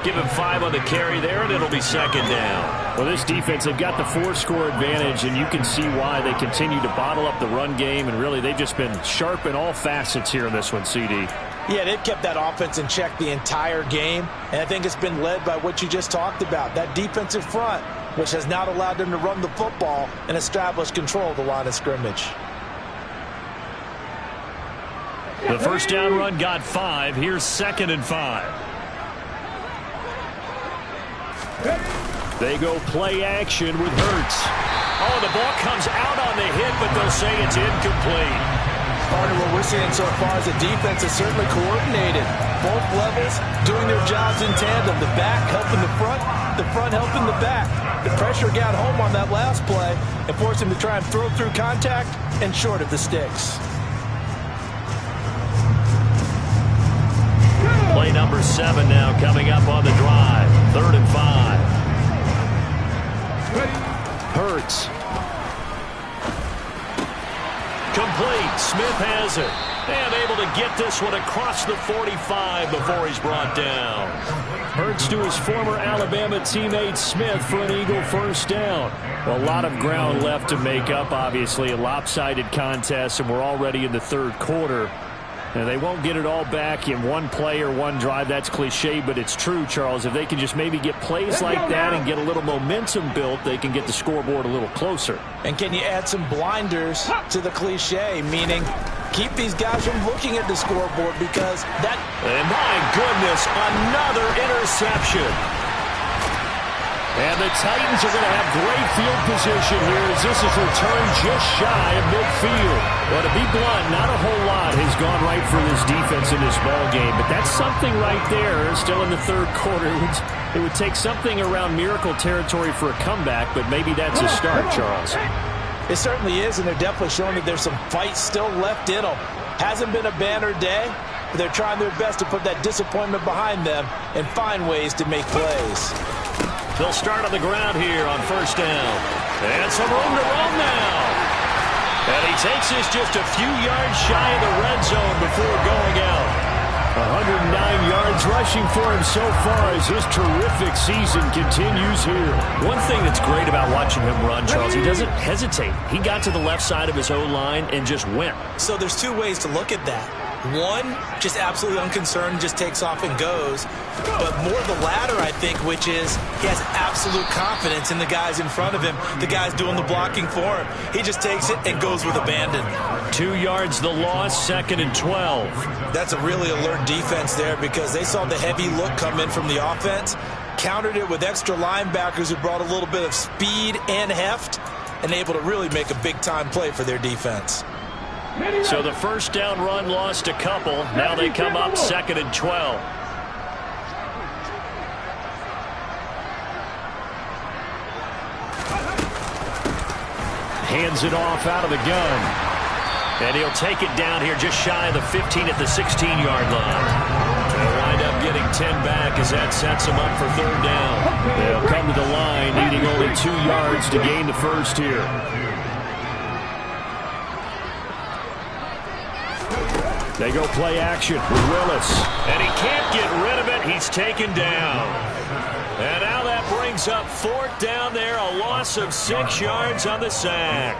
S1: Give him 5 on the carry there, and it'll be 2nd down.
S2: Well, this defense, they've got the 4-score advantage, and you can see why they continue to bottle up the run game, and really they've just been sharp in all facets here in this one, CD.
S3: Yeah, they've kept that offense in check the entire game, and I think it's been led by what you just talked about, that defensive front, which has not allowed them to run the football and establish control of the line of scrimmage.
S1: The first down run got 5. Here's 2nd and 5.
S2: They go play action with Hurts.
S1: Oh, the ball comes out on the hit, but they'll say it's incomplete.
S3: Part of what we're seeing so far is the defense is certainly coordinated. Both levels doing their jobs in tandem. The back helping the front helping the back. The pressure got home on that last play and forced him to try and throw through contact and short of the sticks.
S1: Play number 7 now coming up on the drive. 3rd and 5.
S2: Hurts.
S1: Complete. Smith has it. And able to get this one across the 45 before he's brought down.
S2: Hurts to his former Alabama teammate Smith for an Eagle first down. Well, a lot of ground left to make up, obviously. A lopsided contest, and we're already in the 3rd quarter. And they won't get it all back in one play or one drive. That's cliche, but it's true, Charles. If they can just maybe get plays like that and get a little momentum built, they can get the scoreboard a little closer.
S3: And can you add some blinders to the cliche, meaning keep these guys from looking at the scoreboard because that...
S1: And my goodness, another interception.
S2: And the Titans are going to have great field position here as this is returned just shy of midfield. Well, to be blunt, not a whole lot has gone right for this defense in this ball game, but that's something right there. Still in the 3rd quarter. It would take something around miracle territory for a comeback, but maybe that's a start, Charles.
S3: It certainly is, and they're definitely showing that there's some fight still left in them. Hasn't been a banner day, but they're trying their best to put that disappointment behind them and find ways to make plays.
S1: They'll start on the ground here on 1st down. And some room to run now. And he takes this just a few yards shy of the red zone before going out.
S2: 109 yards rushing for him so far as his terrific season continues here.
S1: One thing that's great about watching him run, Charles, he doesn't hesitate. He got to the left side of his O-line and just went.
S5: So there's 2 ways to look at that. One, just absolutely unconcerned, just takes off and goes. But more the latter, I think, which is he has absolute confidence in the guys in front of him, the guys doing the blocking for him. He just takes it and goes with abandon.
S1: 2 yards the loss, 2nd and 12.
S3: That's a really alert defense there because they saw the heavy look come in from the offense, countered it with extra linebackers who brought a little bit of speed and heft, and able to really make a big-time play for their defense.
S1: So the first down run lost a couple. Now they come up 2nd and 12.
S2: Hands it off out of the gun.
S1: And he'll take it down here just shy of the 15 at the 16-yard line. They'll wind up getting 10 back as that sets them up for 3rd down.
S2: They'll come to the line needing only 2 yards to gain the first here. They go play action with Willis.
S1: And he can't get rid of it. He's taken down. And now that brings up 4th down there. A loss of 6 yards on the sack.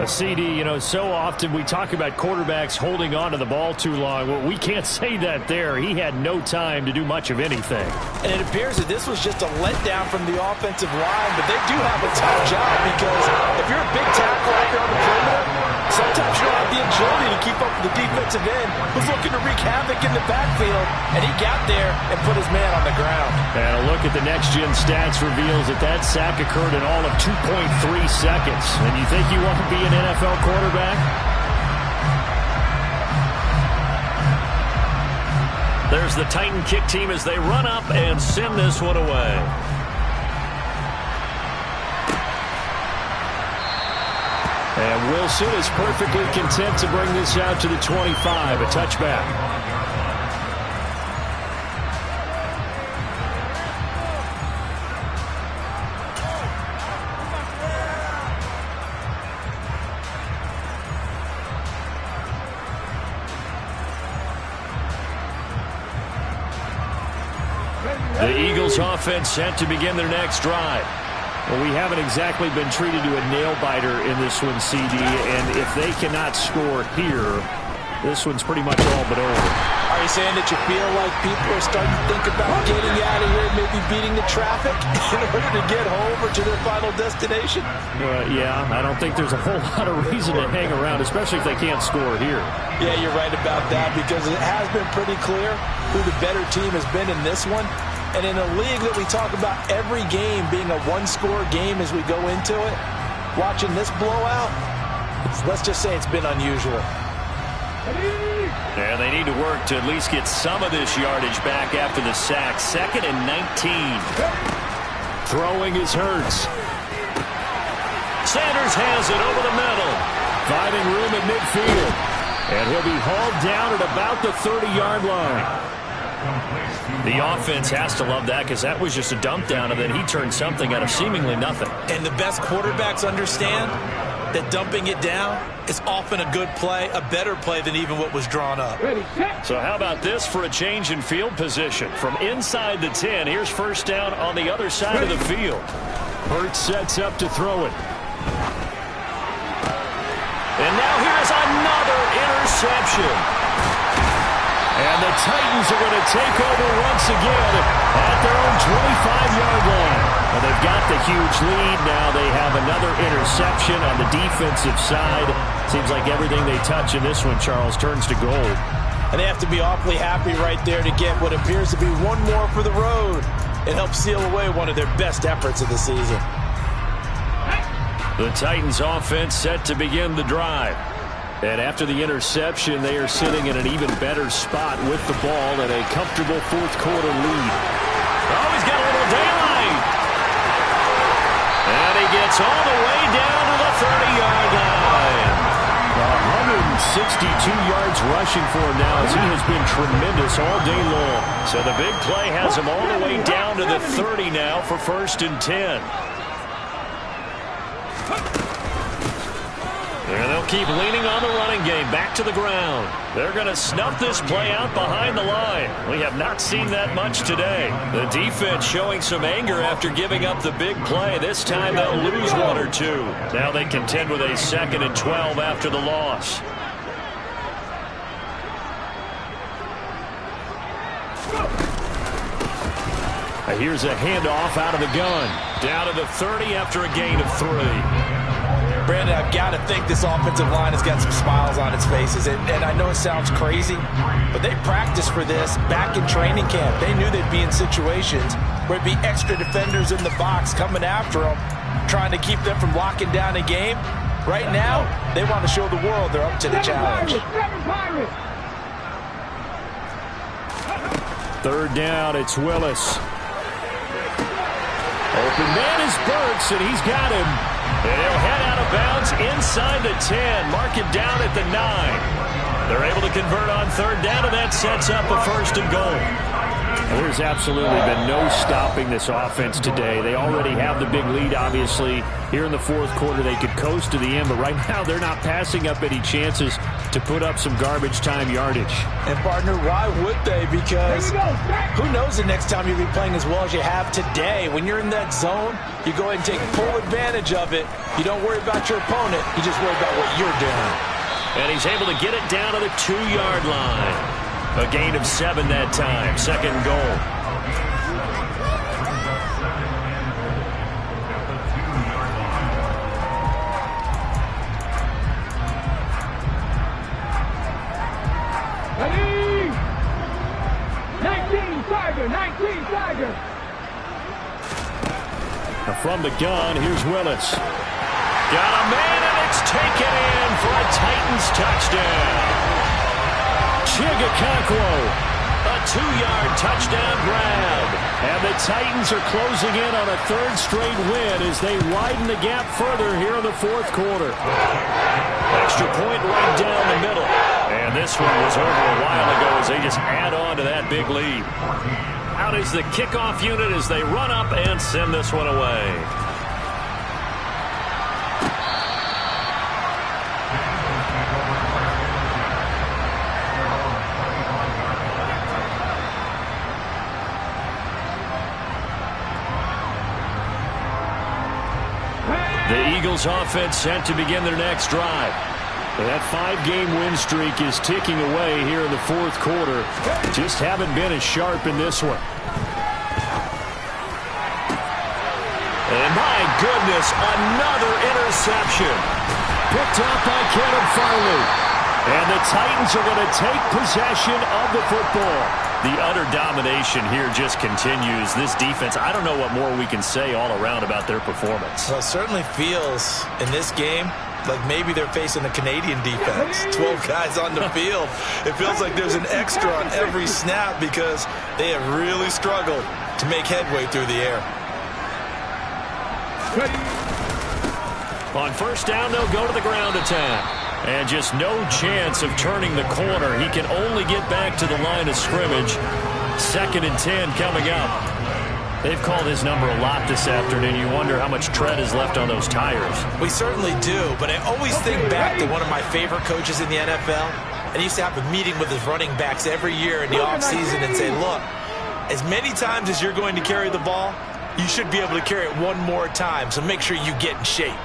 S2: A CD, you know, so often we talk about quarterbacks holding on to the ball too long. Well, we can't say that there. He had no time to do much of anything.
S3: And it appears that this was just a letdown from the offensive line, but they do have a tough job because if you're a big tackle out there on the perimeter, sometimes you don't have the agility to keep up with the defensive end who's looking to wreak havoc in the backfield, and he got there and put his man on the ground.
S2: And a look at the next-gen stats reveals that sack occurred in all of 2.3 seconds. And you think you want to be an NFL quarterback?
S1: There's the Titan kick team as they run up and send this one away.
S2: And Wilson is perfectly content to bring this out to the 25, a touchback.
S1: The Eagles offense set to begin their next drive.
S2: Well, we haven't exactly been treated to a nail-biter in this one, CD, and if they cannot score here, this one's pretty much all but over.
S3: Are you saying that you feel like people are starting to think about getting out of here, maybe beating the traffic in order to get home or to their final destination?
S2: Yeah, I don't think there's a whole lot of reason to hang around, especially if they can't score here.
S3: Yeah, you're right about that, because it has been pretty clear who the better team has been in this one. And in a league that we talk about every game being a one-score game as we go into it, watching this blowout, let's just say it's been unusual.
S1: Yeah, they need to work to at least get some of this yardage back after the sack. 2nd and 19.
S2: Throwing is Hurts.
S1: Sanders has it over the middle.
S2: Finding room at midfield. And he'll be hauled down at about the 30-yard line.
S1: The offense has to love that, because that was just a dump down, and then he turned something out of seemingly nothing.
S5: And the best quarterbacks understand that dumping it down is often a good play, a better play than even what was drawn up.
S1: So how about this for a change in field position? From inside the 10, here's first down on the other side of the field.
S2: Hurts sets up to throw it.
S1: And now here's another interception. And the Titans are going to take over once again at their own 25-yard line. Well, they've got the huge lead. Now they have another interception on the defensive side. Seems like everything they touch in this one, Charles, turns to gold.
S3: And they have to be awfully happy right there to get what appears to be one more for the road. It helps seal away one of their best efforts of the season.
S1: The Titans offense set to begin the drive.
S2: And after the interception, they are sitting in an even better spot with the ball and a comfortable fourth-quarter lead.
S1: Oh, he's got a little daylight. And he gets all the way down to the 30-yard line.
S2: 162 yards rushing for him now, as he has been tremendous all day long.
S1: So the big play has him all the way down to the 30 now for 1st and 10. And they'll keep leaning on the running game back to the ground. They're going to snuff this play out behind the line. We have not seen that much today. The defense showing some anger after giving up the big play. This time they'll lose one or two. Now they contend with a 2nd and 12 after the loss.
S2: Here's a handoff out of the gun.
S1: Down to the 30 after a gain of 3.
S3: Brandon, I've got to think this offensive line has got some smiles on its faces. And I know it sounds crazy, but they practiced for this back in training camp. They knew they'd be in situations where it'd be extra defenders in the box coming after them, trying to keep them from locking down a game. Right now, they want to show the world they're up to the challenge.
S2: 3rd down, it's Willis. Open man is Burks, and he's got him.
S1: And he'll head out of bounds inside the 10. Mark it down at the 9. They're able to convert on 3rd down, and that sets up a 1st and goal.
S2: There's absolutely been no stopping this offense today. They already have the big lead, obviously. Here in the 4th quarter, they could coast to the end, but right now they're not passing up any chances to put up some garbage time yardage.
S3: And, partner, why would they? Because who knows the next time you'll be playing as well as you have today. When you're in that zone, you go ahead and take full advantage of it. You don't worry about your opponent. You just worry about what you're doing.
S1: And he's able to get it down to the 2-yard line. A gain of 7 that time. 2nd and goal.
S4: Ready? 19 Tiger, 19 Tiger.
S2: Now from the gun, here's Willis.
S1: Got a man, and it's taken in for a Titans touchdown.
S2: Chigakakwo.
S1: A 2-yard touchdown grab.
S2: And the Titans are closing in on a third straight win as they widen the gap further here in the fourth quarter.
S1: Extra point right down the middle. And this one was over a while ago as they just add on to that big lead. Out is the kickoff unit as they run up and send this one away. The Eagles offense set to begin their next drive.
S2: That 5-game win streak is ticking away here in the fourth quarter. Just haven't been as sharp in this one.
S1: And my goodness, another interception.
S2: Picked up by Caleb Farley. And the Titans are going to take possession of the football.
S1: The utter domination here just continues. This defense, I don't know what more we can say all around about their performance.
S5: Well, it certainly feels in this game like maybe they're facing a Canadian defense. 12 guys on the field. It feels like there's an extra on every snap because they have really struggled to make headway through the air.
S1: On first down, they'll go to the ground attack. And just no chance of turning the corner. He can only get back to the line of scrimmage. 2nd and 10 coming up. They've called his number a lot this afternoon. You wonder how much tread is left on those tires.
S5: We certainly do, but I always think back to one of my favorite coaches in the NFL. And he used to have a meeting with his running backs every year in the offseason and say, look, as many times as you're going to carry the ball, you should be able to carry it one more time, so make sure you get in shape.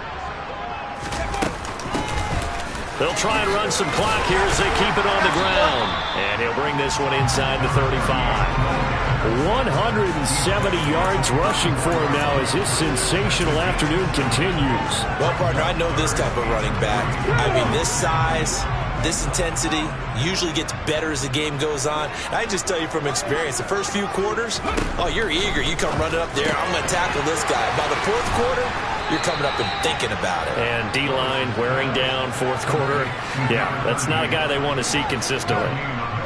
S1: They'll try and run some clock here as they keep it on the ground. And he'll bring this one inside the 35.
S2: 170 yards rushing for him now as his sensational afternoon continues.
S5: Well, partner, I know this type of running back. I mean, this size, this intensity usually gets better as the game goes on. I just tell you from experience, the first few quarters, oh, you're eager. You come running up there. I'm going to tackle this guy. By the fourth quarter, you're coming up and thinking about it.
S1: And D-line wearing down fourth quarter. Yeah, that's not a guy they want to see consistently.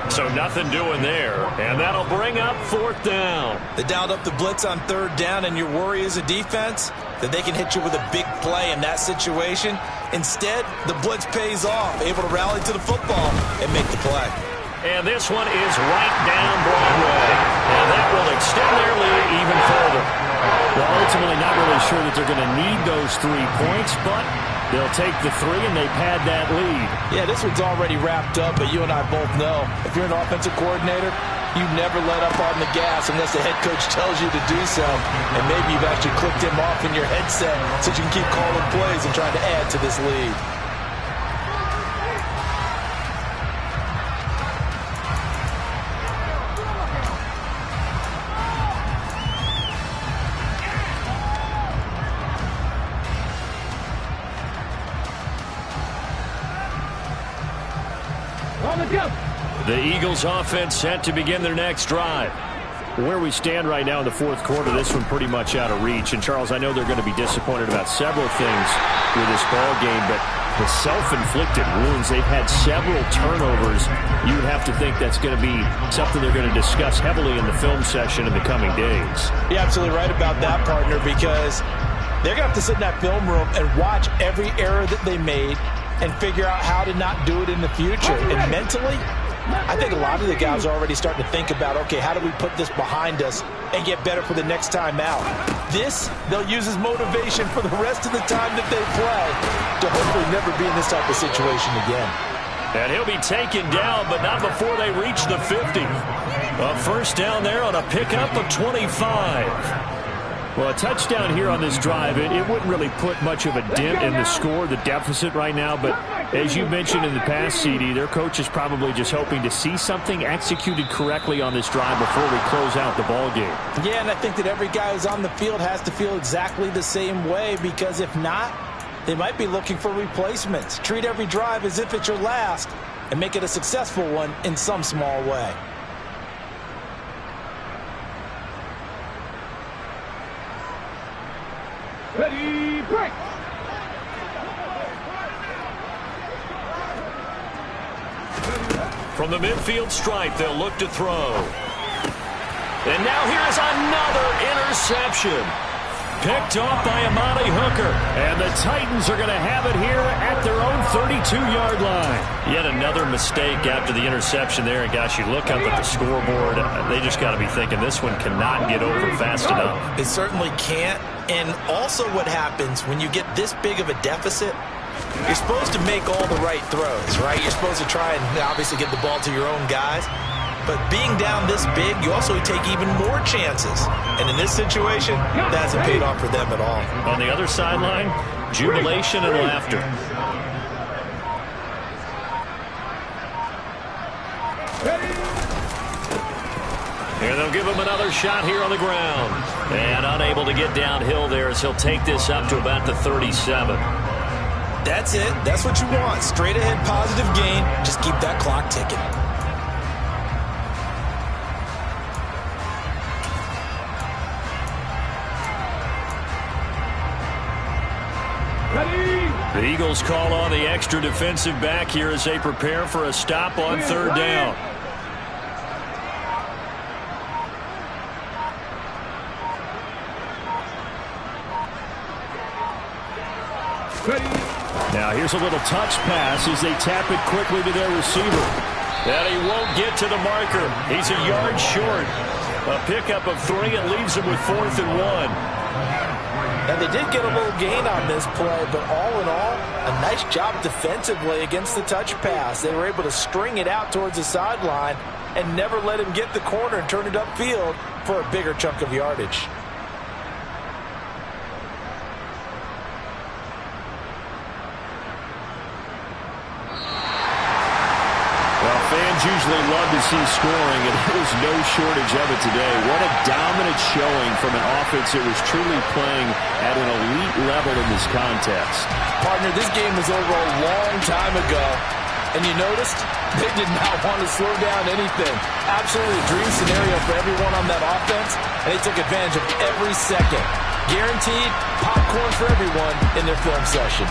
S1: So nothing doing there. And that'll bring up 4th down.
S5: They dialed up the blitz on 3rd down, and your worry as a defense that they can hit you with a big play in that situation. Instead, the blitz pays off, able to rally to the football and make the play.
S1: And this one is right down Broadway. And that will extend their lead even further.
S2: Well, ultimately not really sure that they're going to need those 3 points, but they'll take the 3 and they pad that lead.
S3: Yeah, this one's already wrapped up, but you and I both know if you're an offensive coordinator, you never let up on the gas unless the head coach tells you to do so. And maybe you've actually clicked him off in your headset so you can keep calling plays and trying to add to this lead.
S2: The Eagles offense set to begin their next drive. Where we stand right now in the fourth quarter, this one pretty much out of reach. And, Charles, I know they're going to be disappointed about several things with this ball game, but the self-inflicted wounds, they've had several turnovers. You would have to think that's going to be something they're going to discuss heavily in the film session in the coming days.
S3: You're absolutely right about that, partner, because they're going to have to sit in that film room and watch every error that they made and figure out how to not do it in the future. And mentally, I think a lot of the guys are already starting to think about, okay, how do we put this behind us and get better for the next time out? This, they'll use as motivation for the rest of the time that they play to hopefully never be in this type of situation again.
S1: And he'll be taken down, but not before they reach the 50. A first down there on a pickup of 25.
S2: Well, a touchdown here on this drive, it wouldn't really put much of a dent in the score, the deficit right now. But as you mentioned in the past, CD, their coach is probably just hoping to see something executed correctly on this drive before we close out the ball game.
S3: Yeah, and I think that every guy who's on the field has to feel exactly the same way, because if not, they might be looking for replacements. Treat every drive as if it's your last and make it a successful one in some small way.
S4: Ready, break!
S1: From the midfield stripe, they'll look to throw.
S2: And now here's another interception. Picked off by Amani Hooker. And the Titans are going to have it here at their own 32-yard line.
S1: Yet another mistake after the interception there. And, gosh, you look up at the scoreboard. They just got to be thinking this one cannot get over fast enough.
S5: It certainly can't. And also what happens when you get this big of a deficit, you're supposed to make all the right throws, right? You're supposed to try and obviously get the ball to your own guys. But being down this big, you also take even more chances. And in this situation, that hasn't paid off for them at all.
S1: On the other sideline, jubilation and laughter. And they'll give him another shot here on the ground. And unable to get downhill there as he'll take this up to about the 37.
S5: That's it. That's what you want. Straight ahead positive gain. Just keep that clock ticking.
S1: The Eagles call on the extra defensive back here as they prepare for a stop on third down.
S2: Now here's a little touch pass as they tap it quickly to their receiver.
S1: And he won't get to the marker. He's a yard short. A pickup of 3 and leaves him with 4th and 1.
S3: And they did get a little gain on this play, but all in all, a nice job defensively against the touch pass. They were able to string it out towards the sideline and never let him get the corner and turn it upfield for a bigger chunk of yardage.
S2: Fans usually love to see scoring, and there was no shortage of it today. What a dominant showing from an offense that was truly playing at an elite level in this contest.
S3: Partner, this game was over a long time ago, and you noticed they did not want to slow down anything. Absolutely a dream scenario for everyone on that offense, and they took advantage of every second. Guaranteed popcorn for everyone in their film session.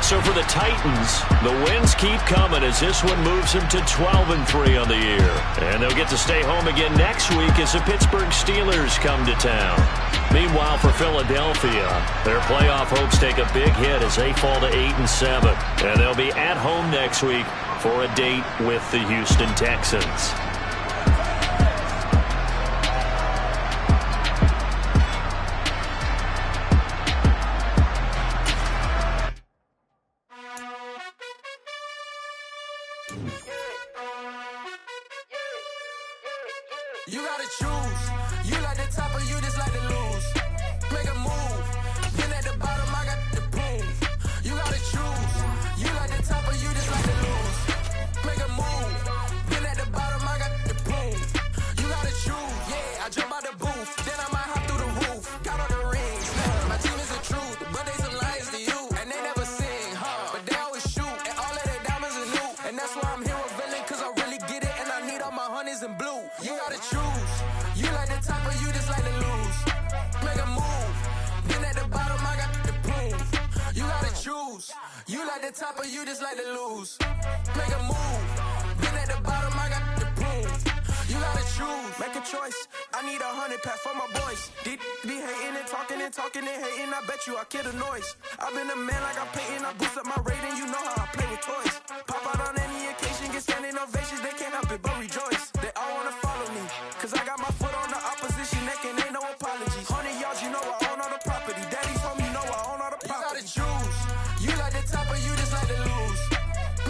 S1: So for the Titans, the wins keep coming as this one moves them to 12-3 on the year. And they'll get to stay home again next week as the Pittsburgh Steelers come to town. Meanwhile, for Philadelphia, their playoff hopes take a big hit as they fall to 8-7. And they'll be at home next week for a date with the Houston Texans.
S6: You gotta choose. You like the top or you just like to lose. Make a move. Then at the bottom, I got the boom. You gotta choose. You like the top or you just like to lose. Make a move. Then at the bottom, I got the boom. You gotta choose. Yeah, I jump out the booth. Then I might hop through the roof. Got on the rings. My team is the truth, but they some liars to you. And they never sing, but they always shoot. And all of their diamonds are new. And that's why I'm here revealing, cause I really get it. And I need all my honeys in blue. You gotta choose. You like the top or you just like to lose. Make a move. Then at the bottom, I got the boom. You gotta choose. You like the top or you just like to lose. Make a move. Then at the bottom, I got the boom. You gotta choose. Make a choice. I need 100 pack for my boys. Be hating and talking and talking and hating. I bet you I kill the noise. I've been a man like I'm Peyton. I boost up my rating. You know how I play with toys. Pop out on any occasion. Get standing ovations. They can't help it but rejoice. They all wanna follow me. Cause I got my foot on the opposition neck and ain't no apologies. 100 yards, you know I own all the property. Daddy's home, you know I own all the property. You gotta choose. You like the top or you just like to lose.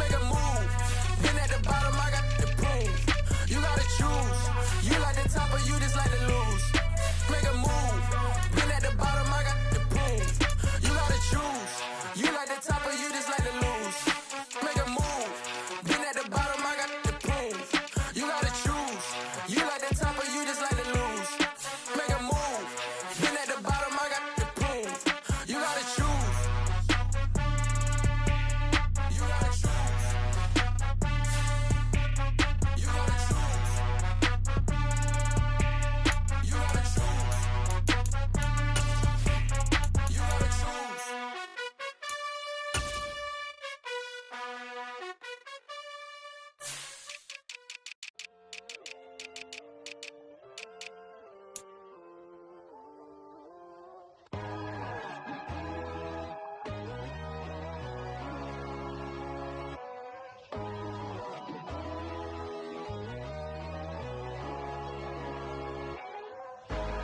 S6: Make a move. Then at the bottom, I got the boom. You gotta choose. You like the top or you just like to lose. Make a move. Then at the bottom, I got the boom. You gotta choose. You like the top or you just like to lose. Make a move. Then at the bottom, I got the boom. You gotta choose. You like the top or you just like to lose. Make a move. Then at the bottom, I got the boom. You gotta choose. You gotta choose. You gotta choose. You gotta choose. You gotta choose.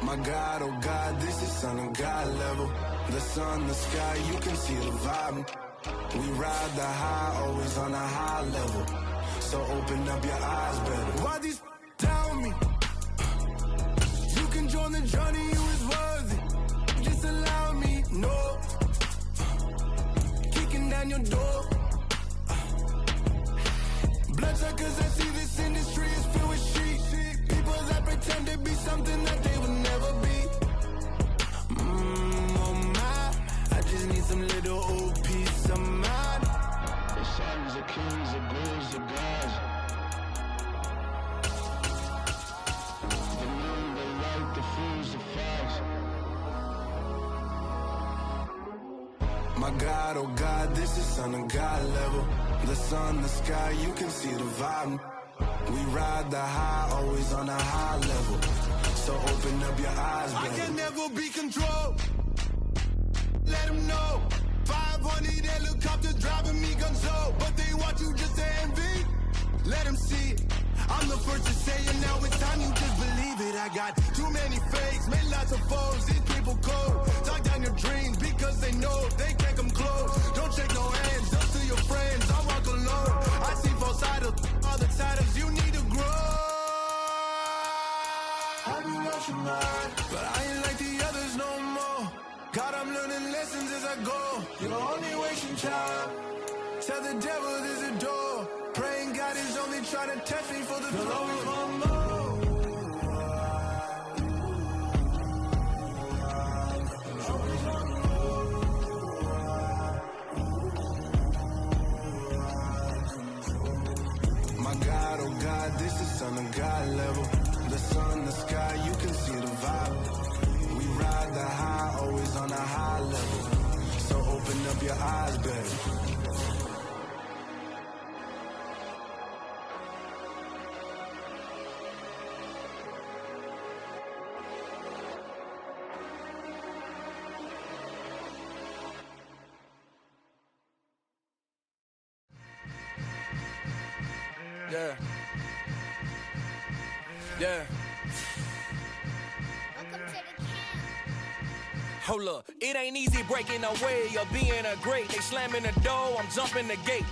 S6: My God, oh God, this is Son of God level. The sun, the sky, you can see the vibe. We ride the high, always on a high level. So open up your eyes better. Why these tell me? You can join the journey, you is worthy. Just allow me, no. Kicking down your door. Bloodsuckers, I see this industry is filled with sheep. People that pretend to be something that they will never be. Oh my, I just need some little old peace of mind. The sons of kings, the ghouls, the gods. The moon, the light, the fools, the facts. My God, oh God, this is Son of God level. The sun, the sky, you can see the vibe. We ride the high, always on a high level. So open up your eyes, baby. I can never be controlled. Let them know. 500 helicopters driving me gonzo. But they want you just to envy. Let them see it. I'm the first to say it, now it's time you just believe it. I got too many fakes, made lots of foes. These people cold. Talk down your dreams because they know they can't come close. Don't shake no hands, just to your friends. I walk alone. I see false idols, all the titles you need to grow. I be watching mine, but I ain't like the others no more. God, I'm learning lessons as I go. You're only wasting time. Tell the devil there's a door. Praying God is only trying to test me for the glory of more. My God, oh God, this is Son of God level. The sun, the sky, you can see the vibe. We ride the high, always on a high level. So open up your eyes, baby.
S7: Yeah. Yeah.
S8: Welcome to the camp.
S7: Hold up, it ain't easy breaking away or being a great. They slamming the door, I'm jumping the gate.